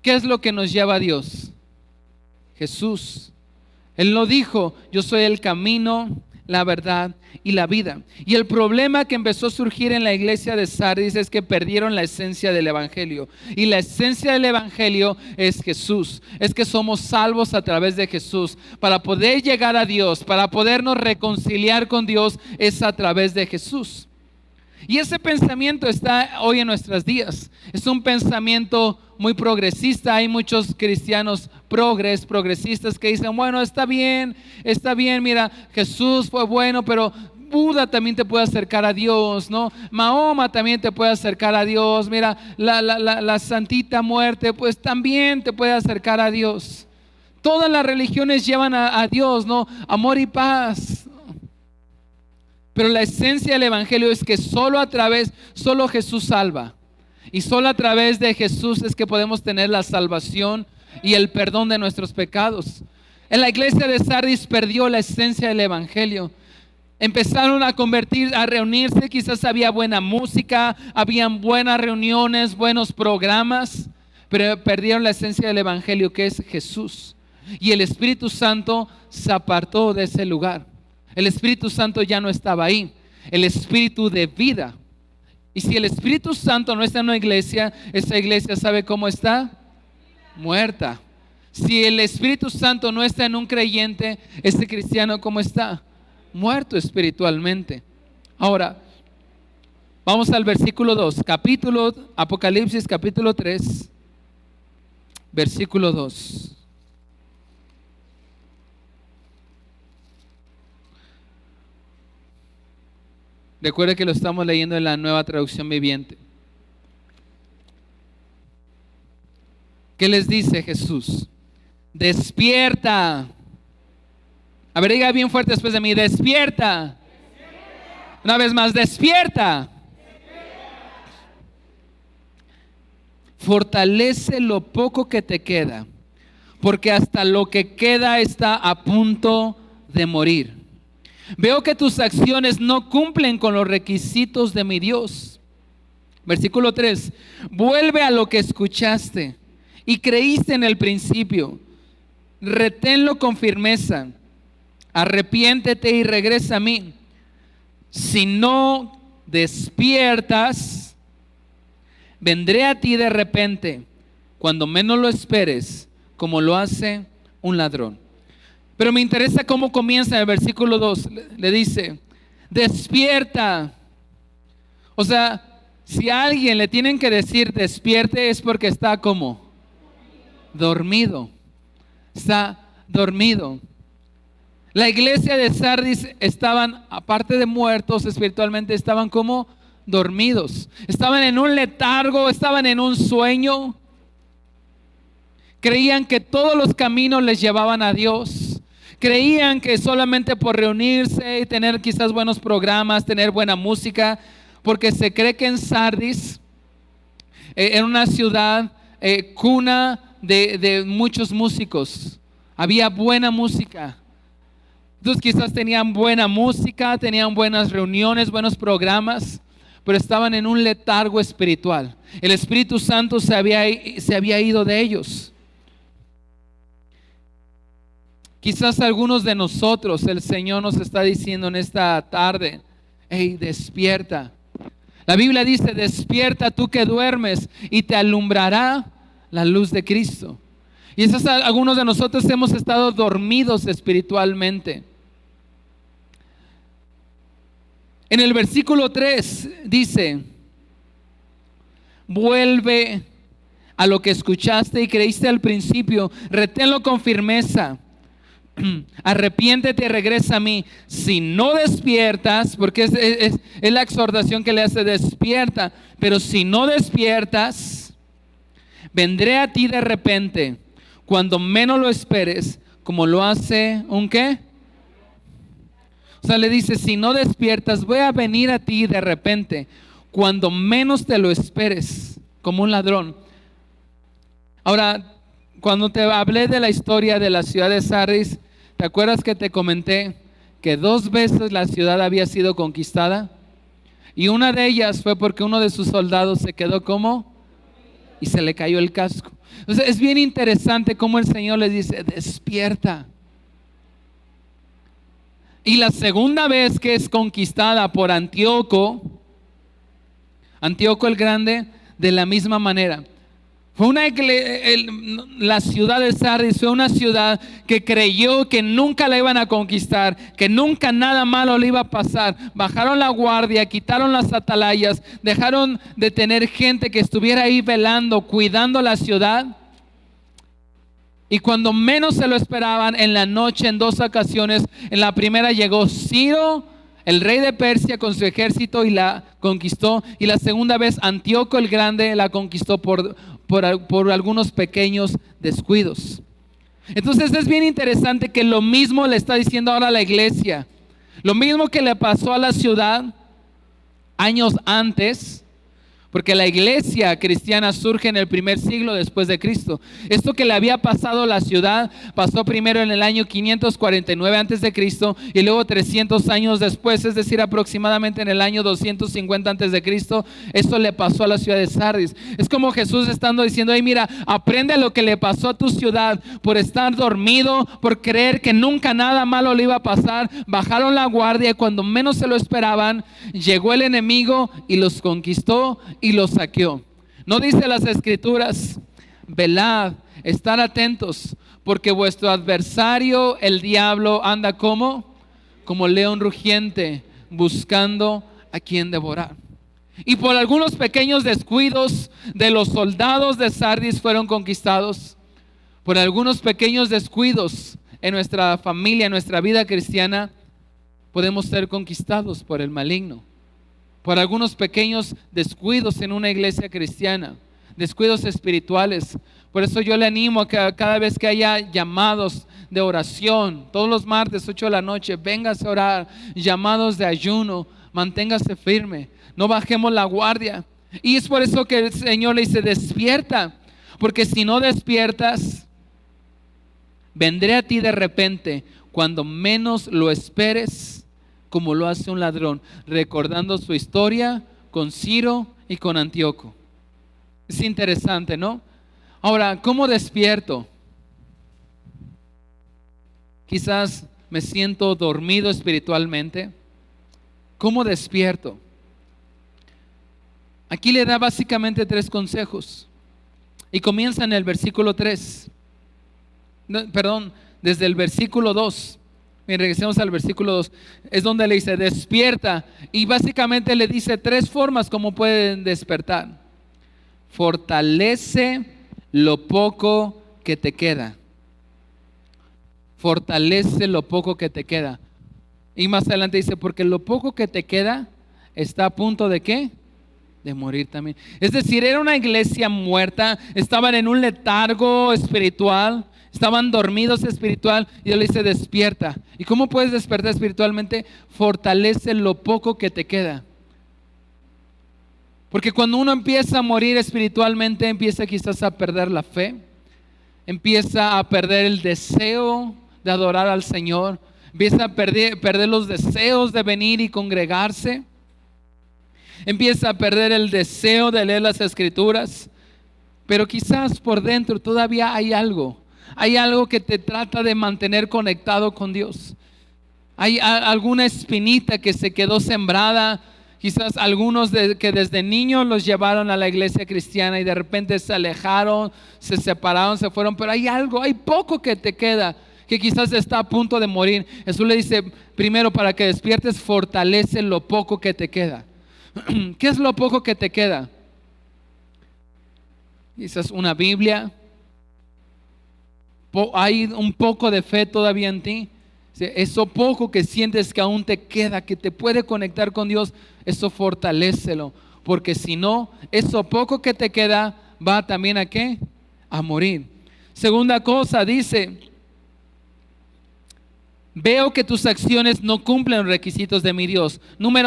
¿Qué es lo que nos lleva a Dios? Jesús. Él lo dijo, yo soy el camino, la verdad y la vida. Y el problema que empezó a surgir en la iglesia de Sardis es que perdieron la esencia del evangelio. Y la esencia del evangelio es Jesús. Es que somos salvos a través de Jesús. Para poder llegar a Dios, para podernos reconciliar con Dios, es a través de Jesús. Y ese pensamiento está hoy en nuestros días. Es un pensamiento muy progresista. Hay muchos cristianos progresistas que dicen, bueno, está bien, mira, Jesús fue bueno, pero Buda también te puede acercar a Dios, ¿no? Mahoma también te puede acercar a Dios. Mira, la santita muerte, pues también te puede acercar a Dios. Todas las religiones llevan a Dios, ¿no? Amor y paz. Pero la esencia del evangelio es que solo Jesús salva. Y solo a través de Jesús es que podemos tener la salvación y el perdón de nuestros pecados. En la iglesia de Sardis perdió la esencia del evangelio. Empezaron a reunirse, quizás había buena música, habían buenas reuniones, buenos programas, pero perdieron la esencia del evangelio, que es Jesús. Y el Espíritu Santo se apartó de ese lugar. El Espíritu Santo ya no estaba ahí. El Espíritu de vida. Y si el Espíritu Santo no está en una iglesia, esa iglesia ¿sabe cómo está? Muerta. Si el Espíritu Santo no está en un creyente, ese cristiano ¿cómo está? Muerto espiritualmente. Ahora, vamos al versículo 2, Apocalipsis capítulo 3, versículo 2. Recuerde que lo estamos leyendo en la Nueva Traducción Viviente. ¿Qué les dice Jesús? Despierta. A ver, diga bien fuerte después de mí, despierta. Una vez más, despierta. Fortalece lo poco que te queda, porque hasta lo que queda está a punto de morir. Veo que tus acciones no cumplen con los requisitos de mi Dios. Versículo 3. Vuelve a lo que escuchaste y creíste en el principio. Reténlo con firmeza. Arrepiéntete y regresa a mí. Si no despiertas, vendré a ti de repente, cuando menos lo esperes, como lo hace un ladrón. Pero me interesa cómo comienza el versículo 2. Le dice, despierta. O sea, si a alguien le tienen que decir despierte, es porque está como dormido. Está dormido. La iglesia de Sardis estaban, aparte de muertos espiritualmente, estaban como dormidos. Estaban en un letargo, estaban en un sueño. Creían que todos los caminos les llevaban a Dios. Creían que solamente por reunirse y tener quizás buenos programas, tener buena música, porque se cree que en Sardis, en una ciudad cuna de muchos músicos, había buena música. Entonces quizás tenían buena música, tenían buenas reuniones, buenos programas, pero estaban en un letargo espiritual. El Espíritu Santo se había ido de ellos. Quizás algunos de nosotros, el Señor nos está diciendo en esta tarde, hey, despierta. La Biblia dice, despierta tú que duermes y te alumbrará la luz de Cristo. Y esos algunos de nosotros hemos estado dormidos espiritualmente. En el versículo 3 dice, vuelve a lo que escuchaste y creíste al principio, reténlo con firmeza. Arrepiéntete y regresa a mí. Si no despiertas, porque es la exhortación que le hace, despierta. Pero si no despiertas, vendré a ti de repente, cuando menos lo esperes, como lo hace ¿un qué? O sea, le dice, si no despiertas, voy a venir a ti de repente, cuando menos te lo esperes, como un ladrón. Ahora, cuando te hablé de la historia de la ciudad de Sardis, ¿te acuerdas que te comenté que 2 veces la ciudad había sido conquistada? Y una de ellas fue porque uno de sus soldados se quedó como y se le cayó el casco. Entonces es bien interesante cómo el Señor les dice, despierta. Y la segunda vez que es conquistada por Antíoco el Grande, de la misma manera. Fue la ciudad de Sardis fue una ciudad que creyó que nunca la iban a conquistar, que nunca nada malo le iba a pasar. Bajaron la guardia, quitaron las atalayas, dejaron de tener gente que estuviera ahí velando, cuidando la ciudad. Y cuando menos se lo esperaban, en la noche, en 2 ocasiones, en la primera llegó Ciro, el rey de Persia, con su ejército y la conquistó. Y la segunda vez Antíoco el Grande la conquistó por algunos pequeños descuidos. Entonces es bien interesante que lo mismo le está diciendo ahora a la iglesia. Lo mismo que le pasó a la ciudad años antes, porque la iglesia cristiana surge en el primer siglo después de Cristo. Esto que le había pasado a la ciudad pasó primero en el año 549 antes de Cristo y luego 300 años después, es decir, aproximadamente en el año 250 antes de Cristo. Esto le pasó a la ciudad de Sardis. Es como Jesús estando diciendo, hey, mira, aprende lo que le pasó a tu ciudad por estar dormido, por creer que nunca nada malo le iba a pasar. Bajaron la guardia y cuando menos se lo esperaban, llegó el enemigo y los conquistó y los saqueó. ¿No dice las escrituras? Velad, estar atentos, porque vuestro adversario, el diablo, anda como león rugiente, buscando a quien devorar. Y por algunos pequeños descuidos de los soldados de Sardis fueron conquistados. Por algunos pequeños descuidos en nuestra familia, en nuestra vida cristiana, podemos ser conquistados por el maligno. Por algunos pequeños descuidos en una iglesia cristiana, descuidos espirituales. Por eso yo le animo a que cada vez que haya llamados de oración, todos los martes 8 de la noche, véngase a orar, llamados de ayuno, manténgase firme, no bajemos la guardia. Y es por eso que el Señor le dice, despierta, porque si no despiertas, vendré a ti de repente, cuando menos lo esperes, como lo hace un ladrón, recordando su historia con Ciro y con Antíoco. Es interesante, ¿no? Ahora, ¿cómo despierto? Quizás me siento dormido espiritualmente. ¿Cómo despierto? Aquí le da básicamente 3 consejos. Y comienza en el versículo 3. Desde el versículo 2. Bien, regresemos al versículo 2. Es donde le dice, despierta. Y básicamente le dice 3 formas como pueden despertar. Fortalece lo poco que te queda. Fortalece lo poco que te queda. Y más adelante dice, porque lo poco que te queda está a punto de ¿qué? De morir también. Es decir, era una iglesia muerta, estaban en un letargo espiritual, estaban dormidos espiritual, y Dios le dice, despierta. ¿Y cómo puedes despertar espiritualmente? Fortalece lo poco que te queda. Porque cuando uno empieza a morir espiritualmente, empieza quizás a perder la fe, empieza a perder el deseo de adorar al Señor, empieza a perder los deseos de venir y congregarse, empieza a perder el deseo de leer las escrituras. Pero quizás por dentro todavía hay algo que te trata de mantener conectado con Dios. Hay alguna espinita que se quedó sembrada. Quizás algunos que desde niños los llevaron a la iglesia cristiana y de repente se alejaron, se separaron, se fueron. Pero hay poco que te queda, que quizás está a punto de morir. Jesús le dice, primero, para que despiertes, fortalece lo poco que te queda. ¿Qué es lo poco que te queda? quizás una Biblia. Hay un poco de fe todavía en ti. Eso poco que sientes que aún te queda, que te puede conectar con Dios, eso fortalécelo. Porque si no, eso poco que te queda va también ¿a qué? A morir. Segunda cosa, dice: veo que tus acciones no cumplen los requisitos de mi Dios.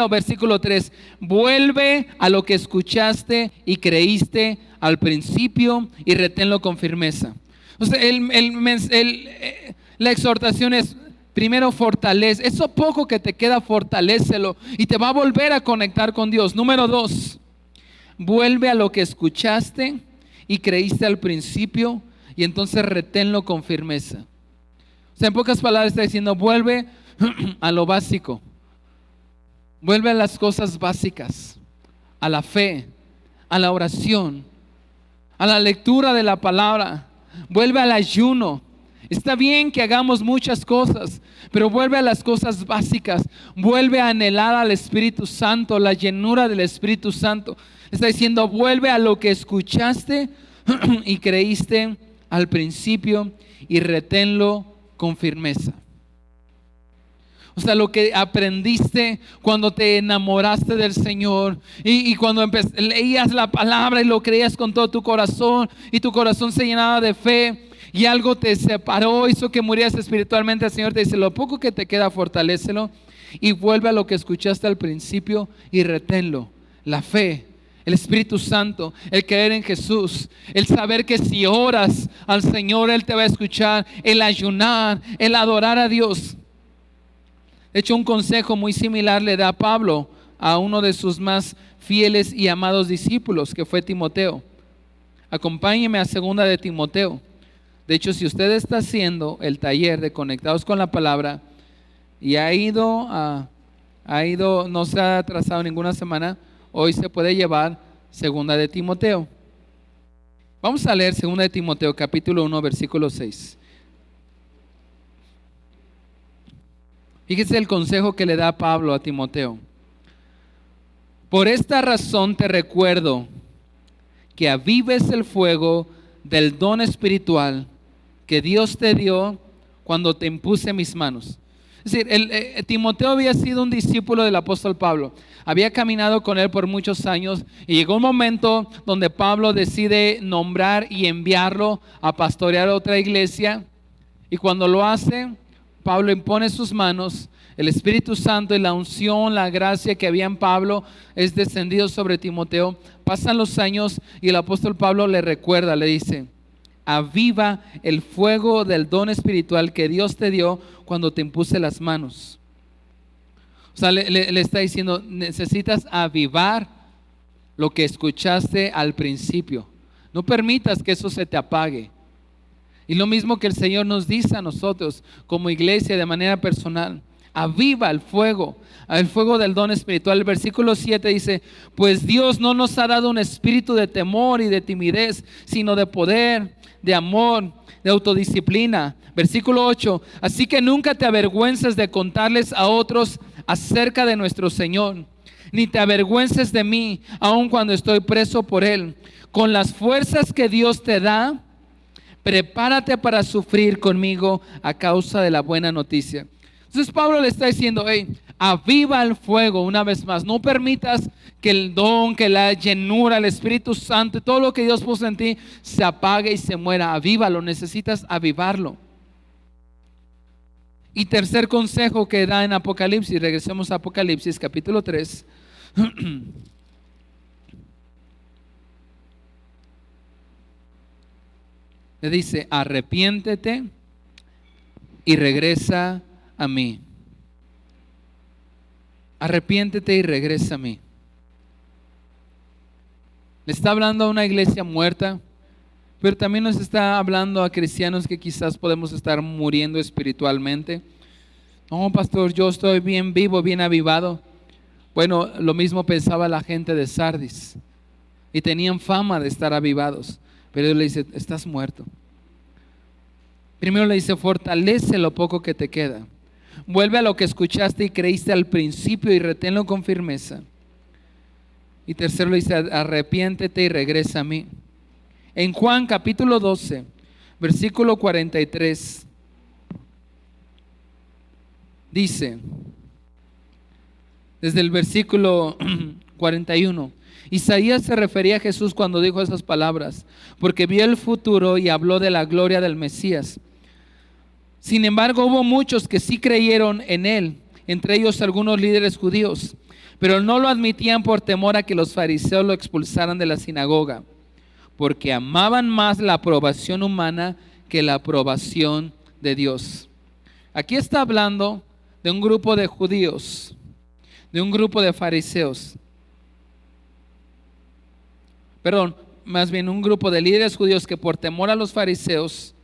Versículo 3. Vuelve a lo que escuchaste y creíste al principio y reténlo con firmeza. O sea, la exhortación es: primero fortalece, eso poco que te queda, fortalécelo y te va a volver a conectar con Dios. Número 2, vuelve a lo que escuchaste y creíste al principio y entonces reténlo con firmeza. O sea, en pocas palabras está diciendo: vuelve a lo básico, vuelve a las cosas básicas, a la fe, a la oración, a la lectura de la palabra, vuelve al ayuno. Está bien que hagamos muchas cosas, pero vuelve a las cosas básicas. Vuelve a anhelar al Espíritu Santo, la llenura del Espíritu Santo. Está diciendo: vuelve a lo que escuchaste y creíste al principio y reténlo con firmeza. O sea, lo que aprendiste cuando te enamoraste del Señor y cuando leías la palabra y lo creías con todo tu corazón y tu corazón se llenaba de fe y algo te separó, hizo que murieras espiritualmente. El Señor te dice: lo poco que te queda, fortalécelo y vuelve a lo que escuchaste al principio y reténlo. La fe, el Espíritu Santo, el creer en Jesús, el saber que si oras al Señor Él te va a escuchar, el ayunar, el adorar a Dios. De hecho, un consejo muy similar le da Pablo a uno de sus más fieles y amados discípulos, que fue Timoteo. Acompáñeme a 2 de Timoteo. De hecho, si usted está haciendo el taller de Conectados con la Palabra y ha ido, no se ha atrasado ninguna semana, hoy se puede llevar 2 de Timoteo. Vamos a leer 2 de Timoteo, capítulo 1, versículo 6. Fíjese el consejo que le da Pablo a Timoteo. Por esta razón te recuerdo que avives el fuego del don espiritual que Dios te dio cuando te impuse mis manos. Es decir, Timoteo había sido un discípulo del apóstol Pablo. Había caminado con él por muchos años y llegó un momento donde Pablo decide nombrar y enviarlo a pastorear otra iglesia. Y cuando lo hace, Pablo impone sus manos, el Espíritu Santo y la unción, la gracia que había en Pablo es descendido sobre Timoteo. Pasan los años y el apóstol Pablo le recuerda, le dice: aviva el fuego del don espiritual que Dios te dio cuando te impuse las manos. O sea, le está diciendo: necesitas avivar lo que escuchaste al principio. No permitas que eso se te apague. Y lo mismo que el Señor nos dice a nosotros como iglesia de manera personal: aviva el fuego del don espiritual. El versículo 7 dice: pues Dios no nos ha dado un espíritu de temor y de timidez, sino de poder, de amor, de autodisciplina. Versículo 8: así que nunca te avergüences de contarles a otros acerca de nuestro Señor, ni te avergüences de mí, aun cuando estoy preso por Él. Con las fuerzas que Dios te da, prepárate para sufrir conmigo a causa de la buena noticia. Entonces Pablo le está diciendo: aviva el fuego una vez más. No permitas que el don, que la llenura, el Espíritu Santo, todo lo que Dios puso en ti se apague y se muera. Avívalo, necesitas avivarlo. Y tercer consejo que da en Apocalipsis, regresemos a Apocalipsis capítulo 3. Le dice: arrepiéntete y regresa a mí. Arrepiéntete y regresa a mí. Le está hablando a una iglesia muerta, pero también nos está hablando a cristianos que quizás podemos estar muriendo espiritualmente. No, pastor, yo estoy bien vivo, bien avivado. Bueno, lo mismo pensaba la gente de Sardis y tenían fama de estar avivados. Pero Él le dice: estás muerto. Primero le dice: fortalece lo poco que te queda. Vuelve a lo que escuchaste y creíste al principio y reténlo con firmeza. Y tercero le dice: arrepiéntete y regresa a mí. En Juan capítulo 12, versículo 43, dice, desde el versículo 41, Isaías se refería a Jesús cuando dijo esas palabras, porque vio el futuro y habló de la gloria del Mesías. Sin embargo, hubo muchos que sí creyeron en él, entre ellos algunos líderes judíos, pero no lo admitían por temor a que los fariseos lo expulsaran de la sinagoga, porque amaban más la aprobación humana que la aprobación de Dios. Aquí está hablando de un grupo de judíos, de un grupo de fariseos. Perdón, más bien un grupo de líderes judíos que por temor a los fariseos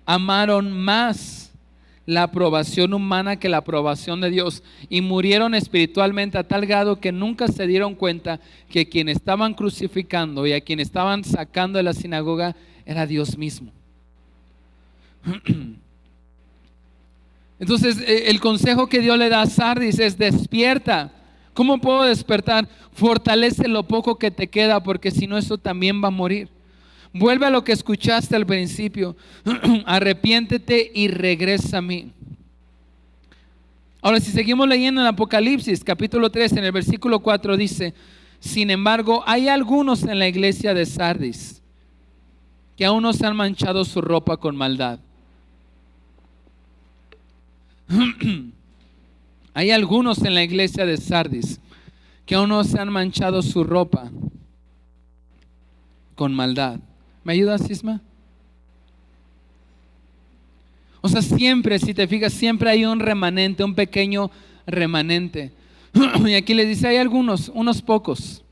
amaron más la aprobación humana que la aprobación de Dios, y murieron espiritualmente a tal grado que nunca se dieron cuenta que quien estaban crucificando y a quien estaban sacando de la sinagoga era Dios mismo. Entonces el consejo que Dios le da a Sardis es: despierta. ¿Cómo puedo despertar? Fortalece lo poco que te queda, porque si no, eso también va a morir. Vuelve a lo que escuchaste al principio. Arrepiéntete y regresa a mí. Ahora, si seguimos leyendo en Apocalipsis capítulo 3, en el versículo 4 dice: sin embargo, hay algunos en la iglesia de Sardis que aún no se han manchado su ropa con maldad. Hay algunos en la iglesia de Sardis que aún no se han manchado su ropa con maldad. ¿Me ayudas, Isma? O sea, siempre, si te fijas, siempre hay un remanente, un pequeño remanente. Y aquí les dice, hay algunos, unos pocos.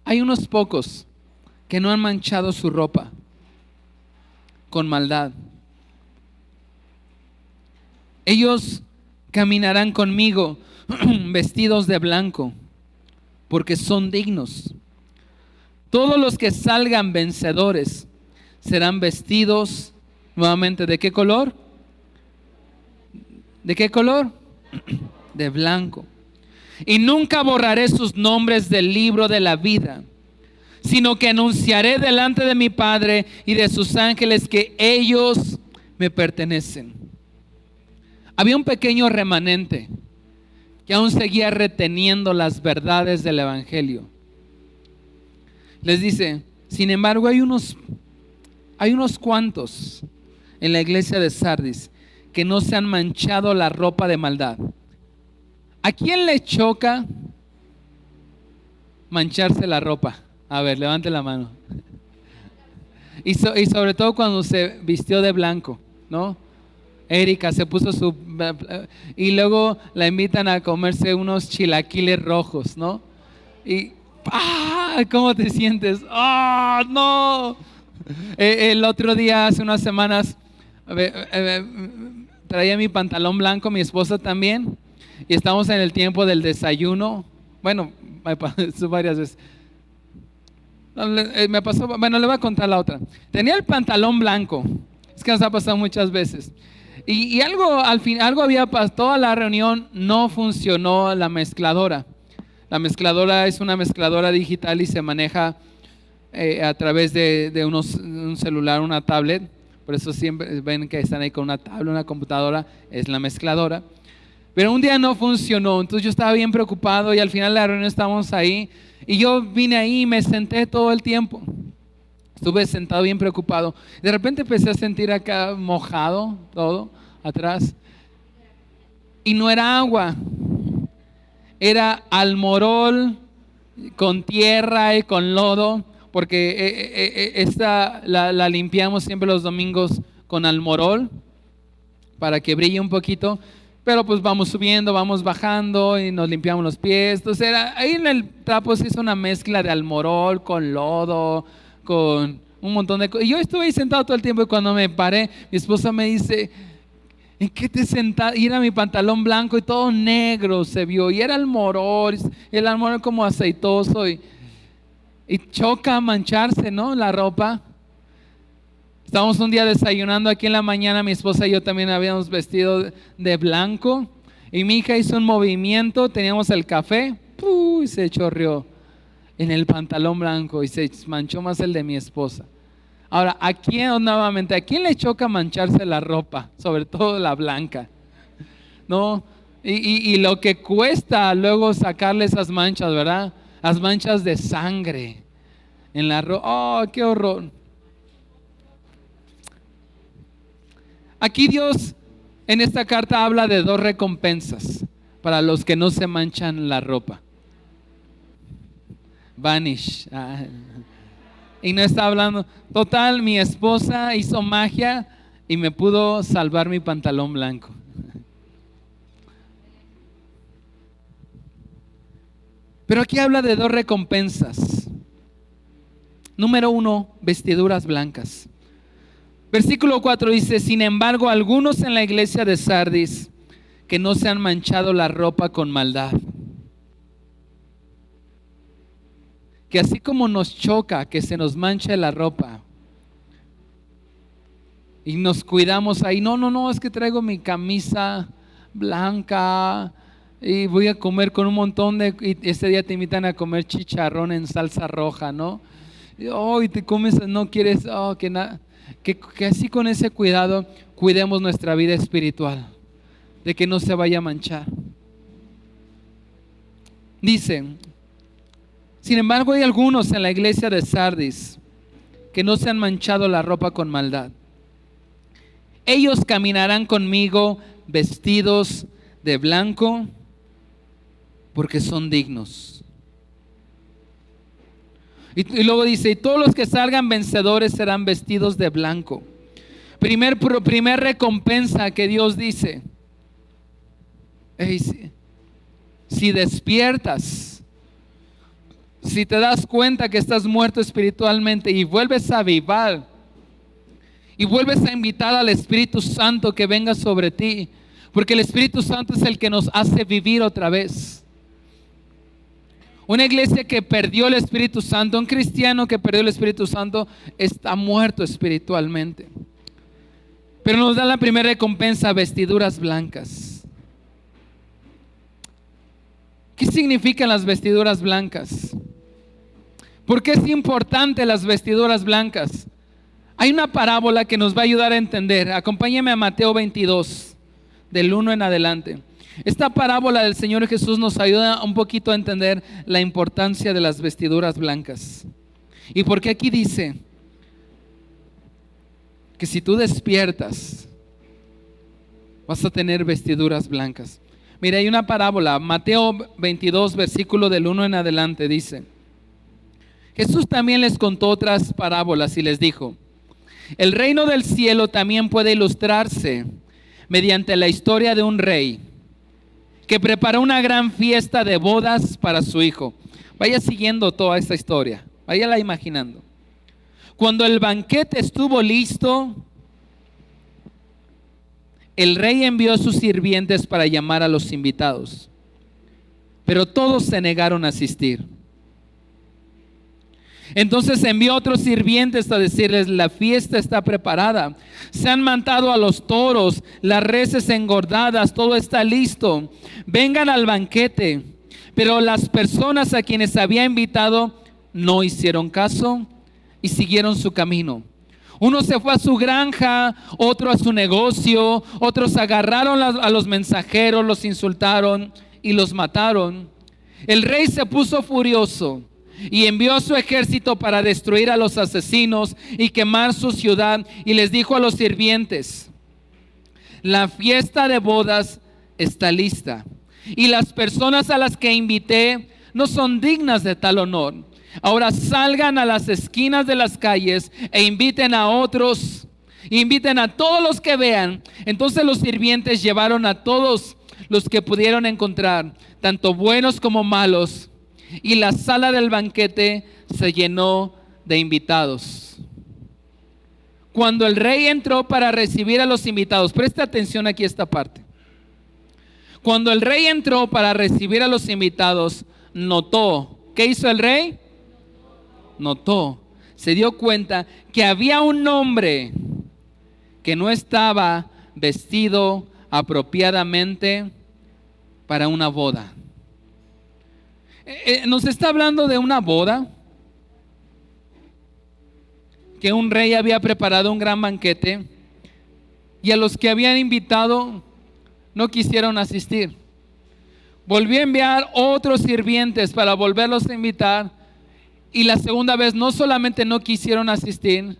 Hay unos pocos que no han manchado su ropa con maldad. Ellos caminarán conmigo vestidos de blanco, porque son dignos. Todos los que salgan vencedores serán vestidos nuevamente, ¿de qué color? ¿De qué color? De blanco. Y nunca borraré sus nombres del libro de la vida, sino que anunciaré delante de mi Padre y de sus ángeles que ellos me pertenecen. Había un pequeño remanente que aún seguía reteniendo las verdades del Evangelio. Les dice, sin embargo, hay unos cuantos en la iglesia de Sardis que no se han manchado la ropa de maldad. ¿A quién le choca mancharse la ropa? A ver, levante la mano. Y sobre todo cuando se vistió de blanco, ¿no? Erika se puso y luego la invitan a comerse unos chilaquiles rojos, ¿no? Y ¿cómo te sientes? No. El otro día, hace unas semanas, traía mi pantalón blanco, mi esposa también, y estamos en el tiempo del desayuno. Bueno, me pasó varias veces. Me pasó, bueno, le voy a contar la otra. Tenía el pantalón blanco, es que nos ha pasado muchas veces. Y algo al fin, algo había pasado. Toda la reunión no funcionó la mezcladora. La mezcladora es una mezcladora digital y se maneja a través de un celular, una tablet. Por eso siempre ven que están ahí con una tablet, una computadora, es la mezcladora. Pero un día no funcionó, entonces yo estaba bien preocupado y al final de la reunión estábamos ahí. Y yo vine ahí y me senté todo el tiempo. Estuve sentado bien preocupado. De repente empecé a sentir acá mojado todo atrás. Y no era agua. Era almorol con tierra y con lodo. Porque esta la limpiamos siempre los domingos con almorol para que brille un poquito. Pero pues vamos subiendo, vamos bajando y nos limpiamos los pies. Entonces ahí en el trapo se hizo una mezcla de almorol con lodo, con un montón de cosas. Y yo estuve ahí sentado todo el tiempo y cuando me paré, mi esposa me dice, ¿en qué te sentaste? Y era mi pantalón blanco y todo negro se vio. Y era almorol, el almorol como aceitoso y choca mancharse, ¿no? La ropa. Estábamos un día desayunando aquí en la mañana, mi esposa y yo también habíamos vestido de blanco y mi hija hizo un movimiento, teníamos el café, y se chorreó. en el pantalón blanco y se manchó más el de mi esposa. Ahora, ¿a quién le choca mancharse la ropa? Sobre todo la blanca, ¿no? Y lo que cuesta luego sacarle esas manchas, ¿verdad? Las manchas de sangre en la ropa. ¡Oh, qué horror! Aquí Dios en esta carta habla de 2 recompensas para los que no se manchan la ropa. Vanish. Y no está hablando. Total, mi esposa hizo magia y me pudo salvar mi pantalón blanco. Pero aquí habla de 2 recompensas. Número 1, vestiduras blancas. Versículo 4 dice: sin embargo, algunos en la iglesia de Sardis que no se han manchado la ropa con maldad. Que así como nos choca que se nos manche la ropa y nos cuidamos ahí, no, es que traigo mi camisa blanca y voy a comer con un montón y ese día te invitan a comer chicharrón en salsa roja, ¿no? Y te comes, no quieres, que así con ese cuidado cuidemos nuestra vida espiritual, de que no se vaya a manchar. Dice: sin embargo, hay algunos en la iglesia de Sardis que no se han manchado la ropa con maldad. Ellos caminarán conmigo vestidos de blanco porque son dignos. Y luego dice: y todos los que salgan vencedores serán vestidos de blanco. Primer recompensa que Dios dice: hey, si despiertas, si te das cuenta que estás muerto espiritualmente y vuelves a avivar y vuelves a invitar al Espíritu Santo que venga sobre ti, porque el Espíritu Santo es el que nos hace vivir otra vez. Una iglesia que perdió el Espíritu Santo, un cristiano que perdió el Espíritu Santo, está muerto espiritualmente. Pero nos da la primera recompensa: vestiduras blancas. ¿Qué significan las vestiduras blancas? ¿Por qué es importante las vestiduras blancas? Hay una parábola que nos va a ayudar a entender. Acompáñame a Mateo 22, del 1 en adelante. Esta parábola del Señor Jesús nos ayuda un poquito a entender la importancia de las vestiduras blancas. Y porque aquí dice que si tú despiertas, vas a tener vestiduras blancas. Mira, hay una parábola, Mateo 22, versículo del 1 en adelante, dice: Jesús también les contó otras parábolas y les dijo: el reino del cielo también puede ilustrarse mediante la historia de un rey que preparó una gran fiesta de bodas para su hijo. Vaya siguiendo toda esta historia, váyala imaginando. Cuando el banquete estuvo listo, el rey envió a sus sirvientes para llamar a los invitados, pero todos se negaron a asistir. Entonces envió a otros sirvientes a decirles: la fiesta está preparada, se han matado a los toros, las reses engordadas, todo está listo, vengan al banquete. Pero las personas a quienes había invitado no hicieron caso y siguieron su camino. Uno se fue a su granja, otro a su negocio, otros agarraron a los mensajeros, los insultaron y los mataron. El rey se puso furioso y envió a su ejército para destruir a los asesinos y quemar su ciudad, y les dijo a los sirvientes: la fiesta de bodas está lista y las personas a las que invité no son dignas de tal honor. Ahora salgan a las esquinas de las calles e inviten a otros, inviten a todos los que vean. Entonces los sirvientes llevaron a todos los que pudieron encontrar, tanto buenos como malos, y la sala del banquete se llenó de invitados. Cuando el rey entró para recibir a los invitados, presta atención aquí a esta parte. Cuando el rey entró para recibir a los invitados, notó, ¿qué hizo el rey? Se dio cuenta que había un hombre que no estaba vestido apropiadamente para una boda. Nos está hablando de una boda, que un rey había preparado un gran banquete y a los que habían invitado no quisieron asistir. Volvió a enviar otros sirvientes para volverlos a invitar, y la segunda vez no solamente no quisieron asistir,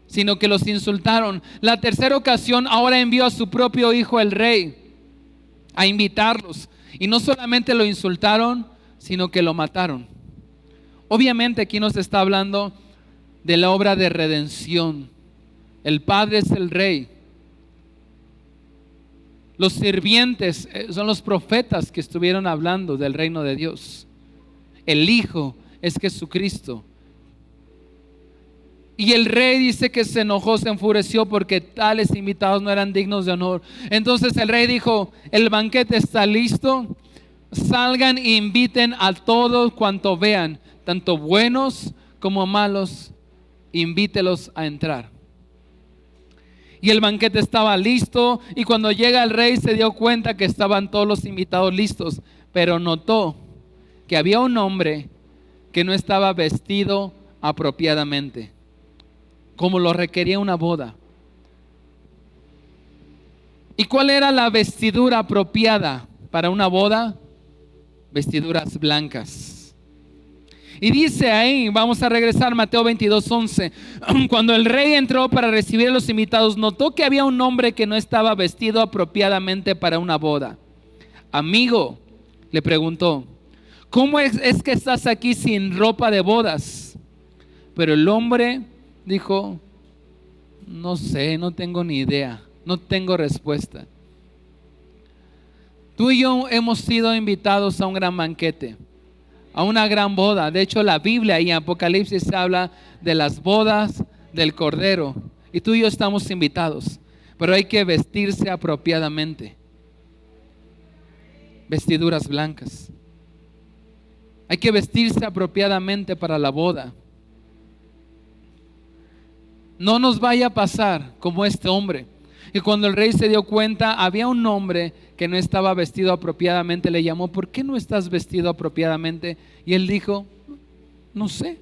sino que los insultaron. La tercera ocasión ahora envió a su propio hijo el rey a invitarlos, y no solamente lo insultaron, sino que lo mataron. Obviamente aquí nos está hablando de la obra de redención. El Padre es el Rey. Los sirvientes son los profetas que estuvieron hablando del reino de Dios. El Hijo es Jesucristo. Y el rey dice que se enojó, se enfureció porque tales invitados no eran dignos de honor. Entonces el rey dijo: el banquete está listo, salgan e inviten a todos cuanto vean, tanto buenos como malos, invítelos a entrar. Y el banquete estaba listo, y cuando llega el rey se dio cuenta que estaban todos los invitados listos, pero notó que había un hombre que no estaba vestido apropiadamente, como lo requería una boda. ¿Y cuál era la vestidura apropiada para una boda? Vestiduras blancas. Y dice ahí, vamos a regresar, Mateo 22:11. Cuando el rey entró para recibir a los invitados, notó que había un hombre que no estaba vestido apropiadamente para una boda. Amigo, le preguntó, ¿cómo es que estás aquí sin ropa de bodas? Pero el hombre dijo: no sé, no tengo ni idea, no tengo respuesta. Tú y yo hemos sido invitados a un gran banquete, a una gran boda. De hecho, la Biblia y en Apocalipsis habla de las bodas del Cordero, y tú y yo estamos invitados, pero hay que vestirse apropiadamente. Vestiduras blancas. Hay que vestirse apropiadamente para la boda. No nos vaya a pasar como este hombre. Y cuando el rey se dio cuenta, había un hombre que no estaba vestido apropiadamente. Le llamó: ¿por qué no estás vestido apropiadamente? Y él dijo: no sé.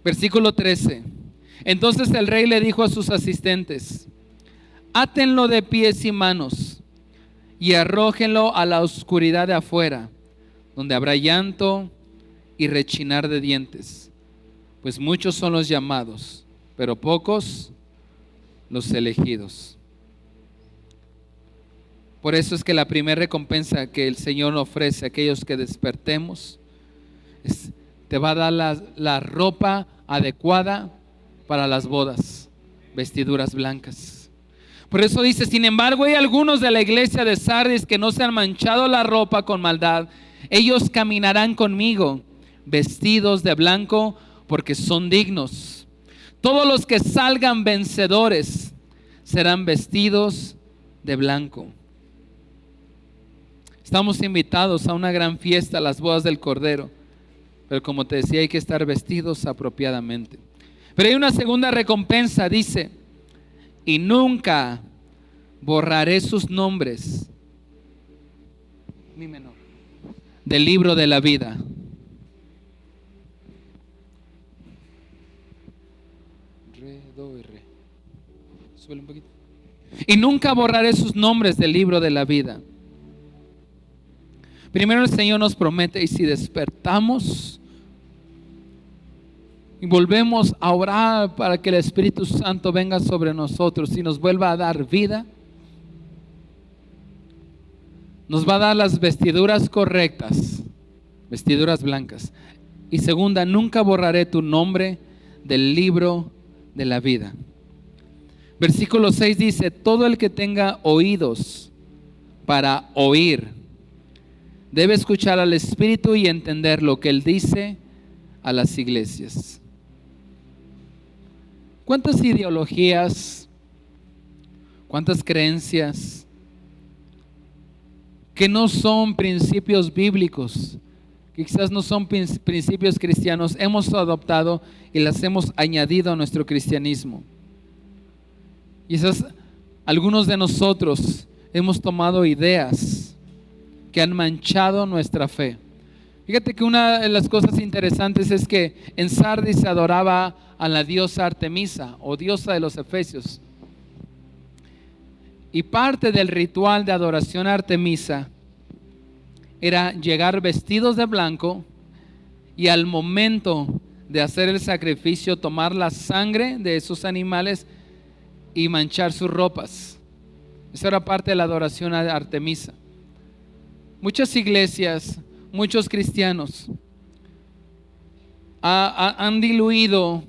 Versículo 13. Entonces el rey le dijo a sus asistentes: átenlo de pies y manos y arrójenlo a la oscuridad de afuera, donde habrá llanto y rechinar de dientes, pues muchos son los llamados, pero pocos los elegidos. Por eso es que la primera recompensa que el Señor ofrece a aquellos que despertemos te va a dar la ropa adecuada para las bodas, vestiduras blancas. Por eso dice: sin embargo, hay algunos de la iglesia de Sardis que no se han manchado la ropa con maldad. Ellos caminarán conmigo vestidos de blanco, porque son dignos. Todos los que salgan vencedores serán vestidos de blanco. Estamos invitados a una gran fiesta, las bodas del Cordero, pero como te decía, hay que estar vestidos apropiadamente. Pero hay una segunda recompensa, dice: y nunca borraré sus nombres, mi menor, del libro de la vida. Re, do y re. Súbele un poquito. Y nunca borraré sus nombres del libro de la vida. Primero el Señor nos promete, y si despertamos y volvemos a orar para que el Espíritu Santo venga sobre nosotros y nos vuelva a dar vida, nos va a dar las vestiduras correctas, vestiduras blancas. Y segunda, nunca borraré tu nombre del libro de la vida. Versículo 6 dice: todo el que tenga oídos para oír debe escuchar al Espíritu y entender lo que Él dice a las iglesias. ¿Cuántas ideologías, cuántas creencias que no son principios bíblicos, que quizás no son principios cristianos, hemos adoptado y las hemos añadido a nuestro cristianismo? Quizás algunos de nosotros hemos tomado ideas que que han manchado nuestra fe. Fíjate que una de las cosas interesantes es que en Sardis se adoraba a la diosa Artemisa o diosa de los Efesios. Y parte del ritual de adoración a Artemisa era llegar vestidos de blanco y al momento de hacer el sacrificio tomar la sangre de esos animales y manchar sus ropas. Esa era parte de la adoración a Artemisa. Muchas iglesias, muchos cristianos han diluido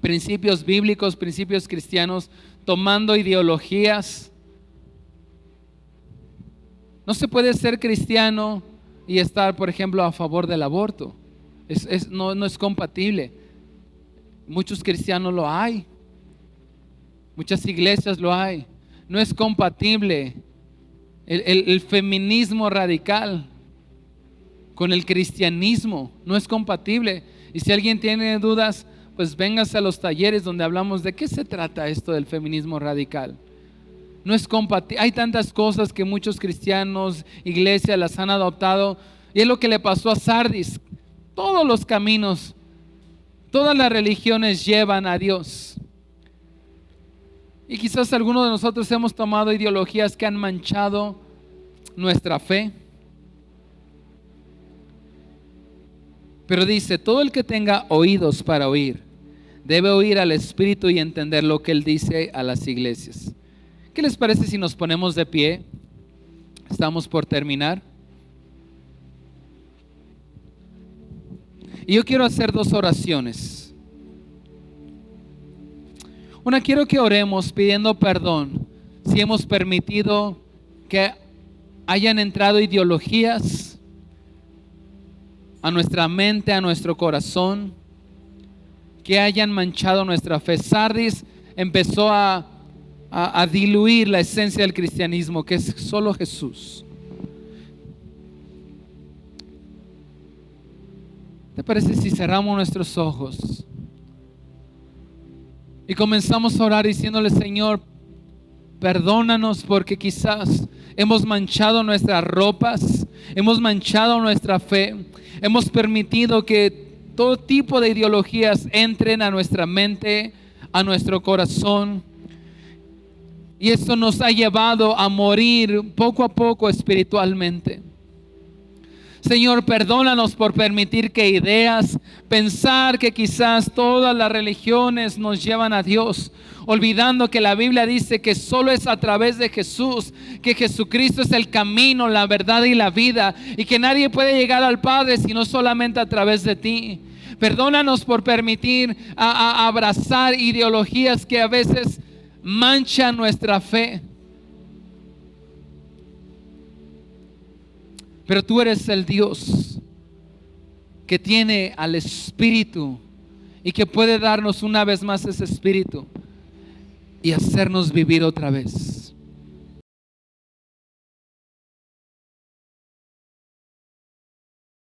principios bíblicos, principios cristianos, tomando ideologías. No se puede ser cristiano y estar, por ejemplo, a favor del aborto. No es compatible. Muchos cristianos lo hay, muchas iglesias lo hay. No es compatible el feminismo radical con el cristianismo, no es compatible. Y si alguien tiene dudas, pues véngase a los talleres donde hablamos de qué se trata esto del feminismo radical. No es compatible. Hay tantas cosas que muchos cristianos, iglesias las han adoptado, y es lo que le pasó a Sardis. Todos los caminos, todas las religiones llevan a Dios. Y quizás algunos de nosotros hemos tomado ideologías que han manchado nuestra fe. Pero dice, todo el que tenga oídos para oír, debe oír al Espíritu y entender lo que Él dice a las iglesias. ¿Qué les parece si nos ponemos de pie? Estamos por terminar. Y yo quiero hacer 2 oraciones. Una, quiero que oremos pidiendo perdón si hemos permitido que hayan entrado ideologías a nuestra mente, a nuestro corazón, que hayan manchado nuestra fe. Sardis empezó a diluir la esencia del cristianismo, que es solo Jesús. ¿Te parece si cerramos nuestros ojos y comenzamos a orar diciéndole: Señor, perdónanos porque quizás hemos manchado nuestras ropas, hemos manchado nuestra fe, hemos permitido que todo tipo de ideologías entren a nuestra mente, a nuestro corazón, y esto nos ha llevado a morir poco a poco espiritualmente. Señor, perdónanos por permitir que ideas, pensar que quizás todas las religiones nos llevan a Dios, olvidando que la Biblia dice que solo es a través de Jesús, que Jesucristo es el camino, la verdad y la vida, y que nadie puede llegar al Padre sino solamente a través de ti. Perdónanos por permitir a abrazar ideologías que a veces manchan nuestra fe. Pero tú eres el Dios que tiene al Espíritu y que puede darnos una vez más ese Espíritu y hacernos vivir otra vez.